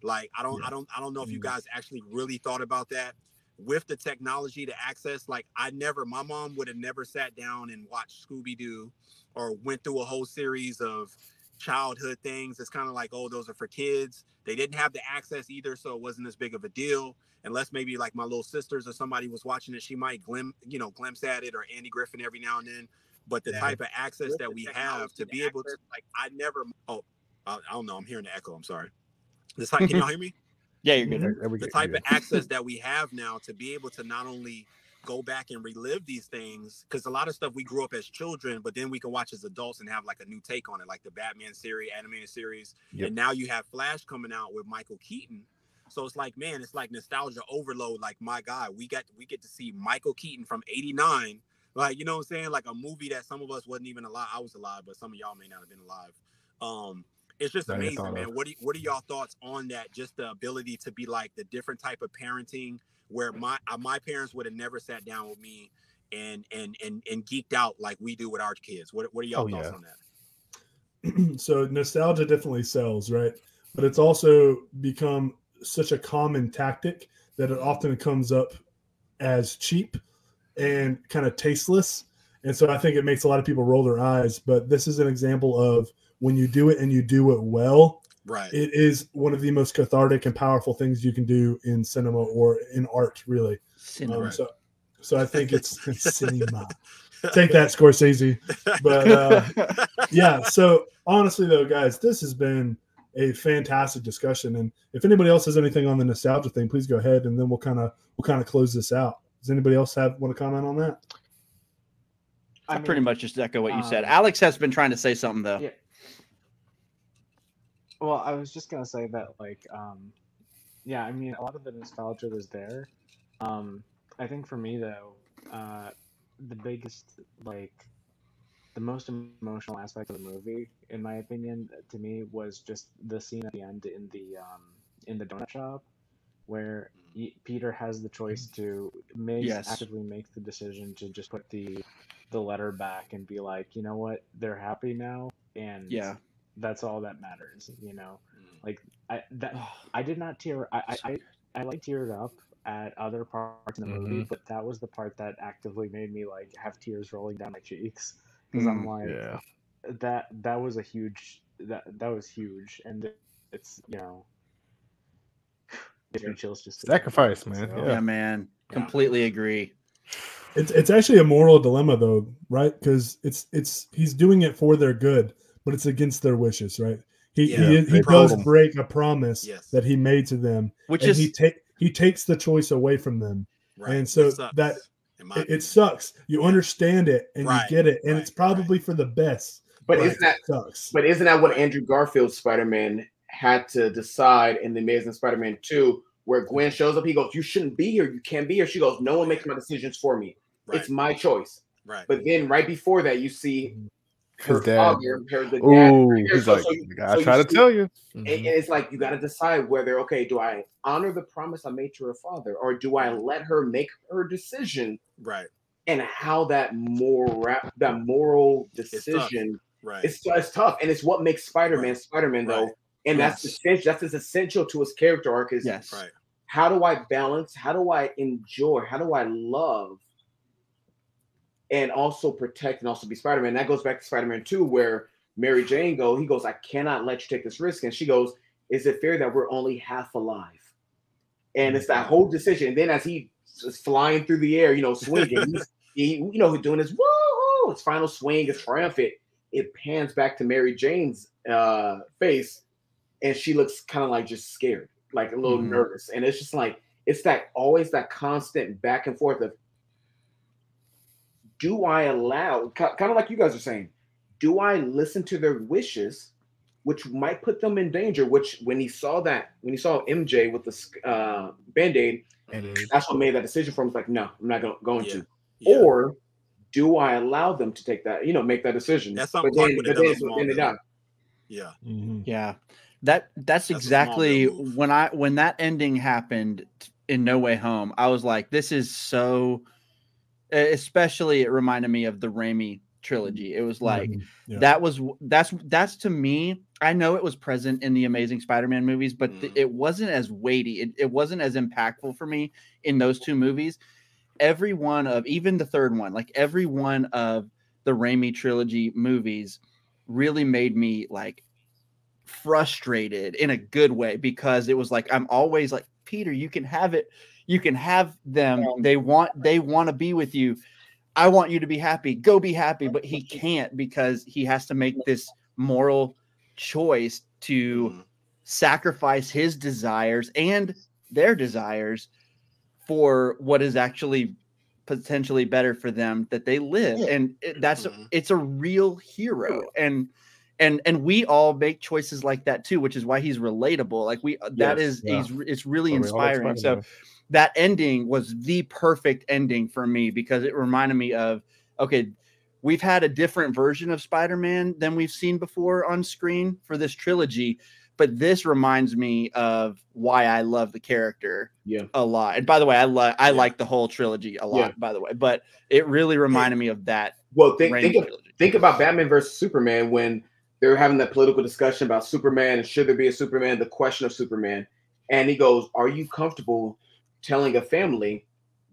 Like I don't know if you guys actually really thought about that with the technology to access. Like my mom would have never sat down and watched Scooby-Doo or went through a whole series of childhood things. It's kind of like, oh, those are for kids. They didn't have the access either, so it wasn't as big of a deal. Unless maybe like my little sisters or somebody was watching it, she might glimpse at it, or Andy Griffin every now and then. But the type of access that we have to be able to, like, I don't know. I'm hearing the echo. I'm sorry. Can y'all hear me? Yeah, you're good. The type of access that we have now to be able to not only go back and relive these things, because a lot of stuff we grew up as children, but then we can watch as adults and have like a new take on it, like the Batman series, animated series. Yep. And now you have Flash coming out with Michael Keaton. So it's like, man, it's like nostalgia overload. Like, my God, we get to see Michael Keaton from '89. Like, you know what I'm saying? Like a movie that some of us wasn't even alive. I was alive, but some of y'all may not have been alive. It's just amazing, man. What are y'all thoughts on that? Just the ability to be like the different type of parenting where my parents would have never sat down with me and geeked out like we do with our kids. What are y'all thoughts on that? So nostalgia definitely sells, right? But it's also become such a common tactic that it often comes up as cheap and kind of tasteless. And so I think it makes a lot of people roll their eyes. But this is an example of when you do it and you do it well, right? It is one of the most cathartic and powerful things you can do in cinema or in art, really. So I think it's cinema. Take that, Scorsese. But yeah, so honestly though, guys, this has been a fantastic discussion. And if anybody else has anything on the nostalgia thing, please go ahead, and then we'll kind of close this out. Does anybody else want to comment on that? I pretty much just echo what you said. Alex has been trying to say something though. Yeah. Well, I was just gonna say that, like, yeah, I mean, a lot of the nostalgia was there. I think for me though, the biggest like the most emotional aspect of the movie, in my opinion, to me, was just the scene at the end in the donut shop, where Peter has the choice to Yes. actively make the decision to just put the letter back and be like, you know what, they're happy now, and Yeah. that's all that matters. Like Oh, I did not tear. I like teared up at other parts in the movie, but that was the part that actively made me like have tears rolling down my cheeks because I'm like Yeah. that was a huge that was huge, and it's gives me chills just thinking about Sacrifice, it. man. So, yeah, man. Completely agree. It's actually a moral dilemma though, right? Because he's doing it for their good, but it's against their wishes, right? He Yeah, he they does told him. break a promise Yes. that he made to them, Which and is he takes the choice away from them, Right. and so Which sucks, that in my it opinion. sucks. You Yeah. understand it and you Right, get it, and right, it's probably for the best. But but isn't that it sucks? But isn't that what Right. Andrew Garfield's Spider-Man had to decide in The Amazing Spider-Man 2, where Gwen shows up? He goes, "You shouldn't be here. You can't be here." She goes, "No one makes my decisions for me. Right. It's my choice." Right. But then right before that, you see her His dad. father, the dad. Ooh, right here. he's So- like, so you- I so you tried to see- tell you. And it's like you got to decide whether, okay, do I honor the promise I made to her father, or do I let her make her decision? Right. And how that moral decision, Right. it's tough, and it's what makes Spider-Man Right. Spider-Man though. Right. And Yes. that's as essential to his character arc is yes. Right. how do I balance, how do I enjoy, how do I love and also protect and also be Spider-Man. That goes back to Spider-Man 2, where Mary Jane he goes, "I cannot let you take this risk." And she goes, "Is it fair that we're only half alive?" And it's that whole decision. And then as he is flying through the air, swinging, he's doing his woo, his final swing, his triumphant. It pans back to Mary Jane's face, and she looks kind of like just scared, like a little nervous. And it's just like it's always that constant back and forth of, do I allow, kind of like you guys are saying, do I listen to their wishes, which might put them in danger? Which when he saw MJ with the Band-Aid, that's what made that decision for him. It's like, no, I'm not going to. Yeah. Or do I allow them to take that, make that decision? That's But something then, Clark would have done a then they die. Yeah. Yeah. That's a exactly small move. when that ending happened in No Way Home, I was like, this is so, especially it reminded me of the Raimi trilogy. It was like that's to me, I know it was present in the Amazing Spider-Man movies, but it wasn't as weighty. It wasn't as impactful for me in those two movies. Every one of, even the third one, like every one of the Raimi trilogy movies really made me like frustrated in a good way, because it was like, I'm always like, Peter, you can have it. You can have them. They want to be with you. I want you to be happy. Go be happy. But he can't, because he has to make this moral choice to sacrifice his desires and their desires for what is actually potentially better for them, that they live. And it's a real hero. And we all make choices like that too, which is why he's relatable. Like it's really inspiring. So that ending was the perfect ending for me, because it reminded me of, okay, we've had a different version of Spider-Man than we've seen before on screen for this trilogy, but this reminds me of why I love the character a lot. And by the way, I like the whole trilogy a lot, by the way, but it really reminded me of that. Well, think about Batman versus Superman, when they were having that political discussion about Superman and should there be a Superman, the question of Superman. And he goes, "Are you comfortable telling a family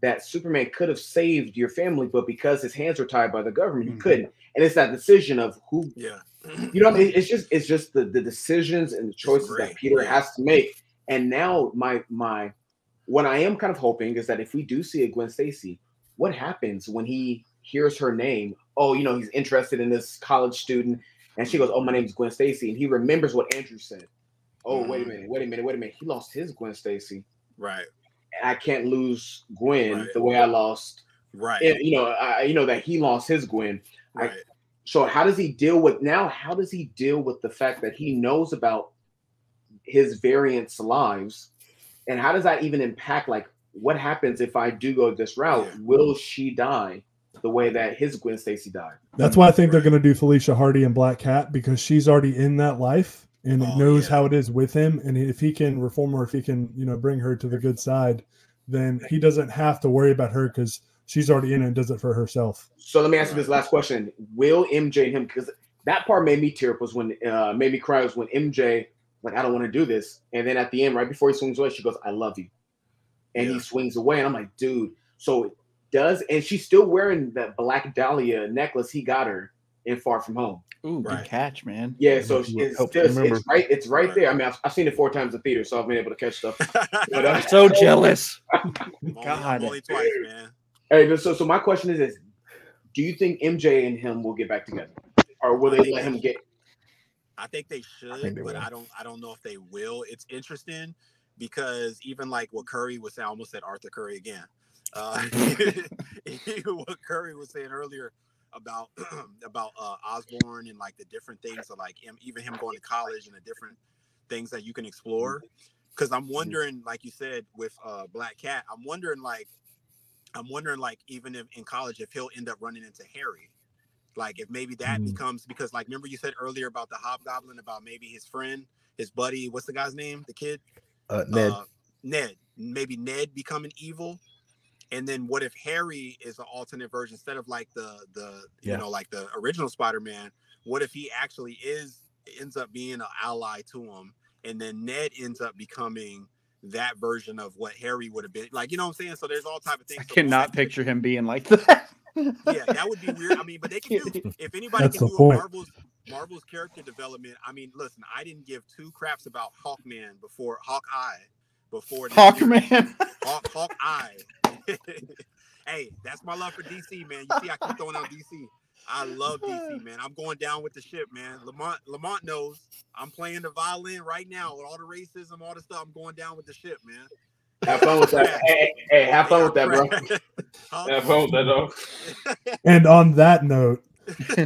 that Superman could have saved your family, but because his hands are tied by the government, he couldn't?" And it's that decision of who, you know what I mean? It's just the decisions and the choices that Peter has to make. And now what I am kind of hoping is that if we do see a Gwen Stacy, what happens when he hears her name? Oh, he's interested in this college student. And she goes, "Oh, my name is Gwen Stacy." And he remembers what Andrew said. Oh, wait a minute. He lost his Gwen Stacy. Right. And I can't lose Gwen the way I lost. Right. And, that he lost his Gwen. Right. So how does he deal with the fact that he knows about his variants' lives? And how does that even impact, like, what happens if I do go this route? Will she die? the way that his Gwen Stacy died. That's why I think they're going to do Felicia Hardy and Black Cat, because she's already in that life and knows how it is with him. And if he can reform her, if he can, bring her to the good side, then he doesn't have to worry about her because she's already in it and does it for herself. So let me ask you this last question. Will MJ and him, because that part made me tear up, was when made me cry, was when MJ, like, I don't want to do this. And then at the end, right before he swings away, she goes, I love you. And he swings away. And I'm like, dude, so and she's still wearing that Black Dahlia necklace he got her in Far From Home. Ooh, good catch, man. Yeah, so it's right there. I mean, I've seen it 4 times in theater, so I've been able to catch stuff. But, I'm so jealous. God, only twice, man. Hey, so my question is, do you think MJ and him will get back together, or will they let him get? I think they should, but I don't know if they will. It's interesting because even like what Curry was saying, I almost said Arthur Curry again. What Curry was saying earlier about Osborne and like the different things of like even him going to college and the different things that you can explore. Because I'm wondering, like you said with Black Cat, I'm wondering like even if in college if he'll end up running into Harry, like if maybe that becomes, because like remember you said earlier about the Hobgoblin, about maybe his friend, his buddy, what's the guy's name, the kid, Ned, maybe Ned becoming evil. And then what if Harry is an alternate version instead of like the like the original Spider-Man? What if he actually ends up being an ally to him, and then Ned ends up becoming that version of what Harry would have been, like, you know what I'm saying? So there's all type of things. I cannot picture him being like that. Yeah, that would be weird. I mean, but they can do, if anybody can do a Marvel's character development. I mean, listen, I didn't give 2 craps about Hawkeye before Hawkman. Hawkeye. Hey, that's my love for DC, man. You see, I keep throwing out DC. I love DC, man. I'm going down with the ship, man. Lamont knows I'm playing the violin right now with all the racism, all the stuff. I'm going down with the ship, man. Have fun with that. Hey, have fun with that, bro. Have fun with that, though. And on that note,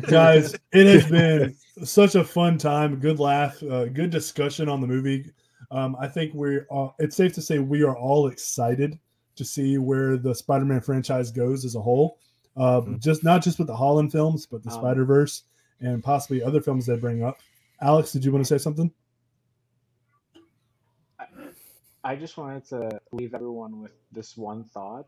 guys, it has been such a fun time, good laugh, good discussion on the movie. I think it's safe to say we are all excited to see where the Spider-Man franchise goes as a whole. Just not just with the Holland films, but the Spider-Verse and possibly other films they bring up. Alex, did you want to say something? I just wanted to leave everyone with this one thought.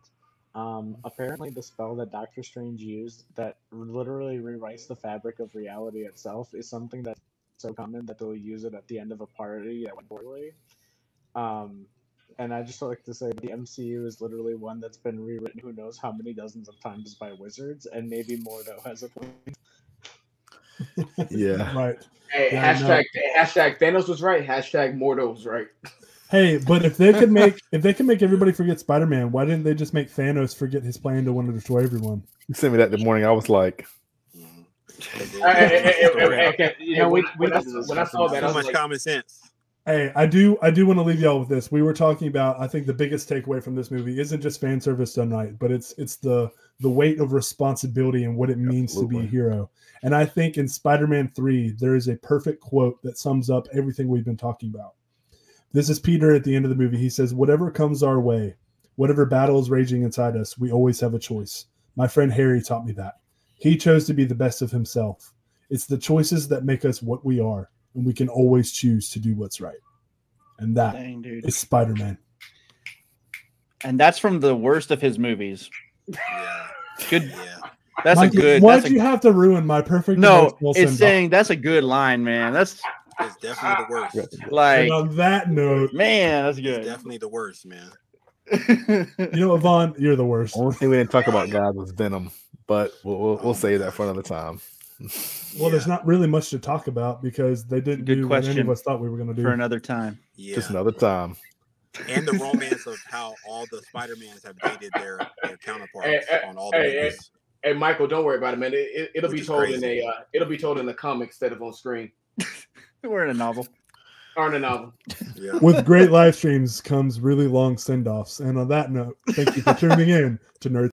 Apparently the spell that Doctor Strange used that literally rewrites the fabric of reality itself is something that's so common that they'll use it at the end of a party that went poorly. And I just like to say the MCU is literally one that's been rewritten who knows how many dozens of times by wizards, and maybe Mordo has a point. Yeah. Right. Hey, hashtag Thanos was right. Hashtag Mordo was right. Hey, but if they could make everybody forget Spider-Man, why didn't they just make Thanos forget his plan to want to destroy everyone? You sent me that the morning. I was like, Okay, you know, when I saw that, I was much like, common sense. Hey, I do want to leave y'all with this. We were talking about, I think the biggest takeaway from this movie isn't just fan service done right, but it's the weight of responsibility and what it means to be a hero. And I think in Spider-Man 3, there is a perfect quote that sums up everything we've been talking about. This is Peter at the end of the movie. He says, whatever comes our way, whatever battle is raging inside us, we always have a choice. My friend Harry taught me that. He chose to be the best of himself. It's the choices that make us what we are, and we can always choose to do what's right. And that is Spider-Man. And that's from the worst of his movies. Yeah. Good. Yeah. That's Mike, a good. Why'd you have to ruin my perfect? No, it's saying that's a good line, man. That's It's definitely the worst. like, and on that note, man, that's It's good. definitely the worst, man. You know, Yvonne, you're the worst. only thing we didn't talk about, guys, was Venom, but we'll save that for another time. Well, there's not really much to talk about because they didn't Good do what any question of us thought we were going to do. For another time. Yeah. Just another time. And the romance of how all the Spider-Mans have dated their counterparts on all the movies. Hey, Michael, don't worry about it, man. It'll Which be is told crazy. it'll be told in the comic instead of on screen We're in a novel. or in a novel. Yeah. With great live streams comes really long send-offs. And on that note, thank you for tuning in to Nerd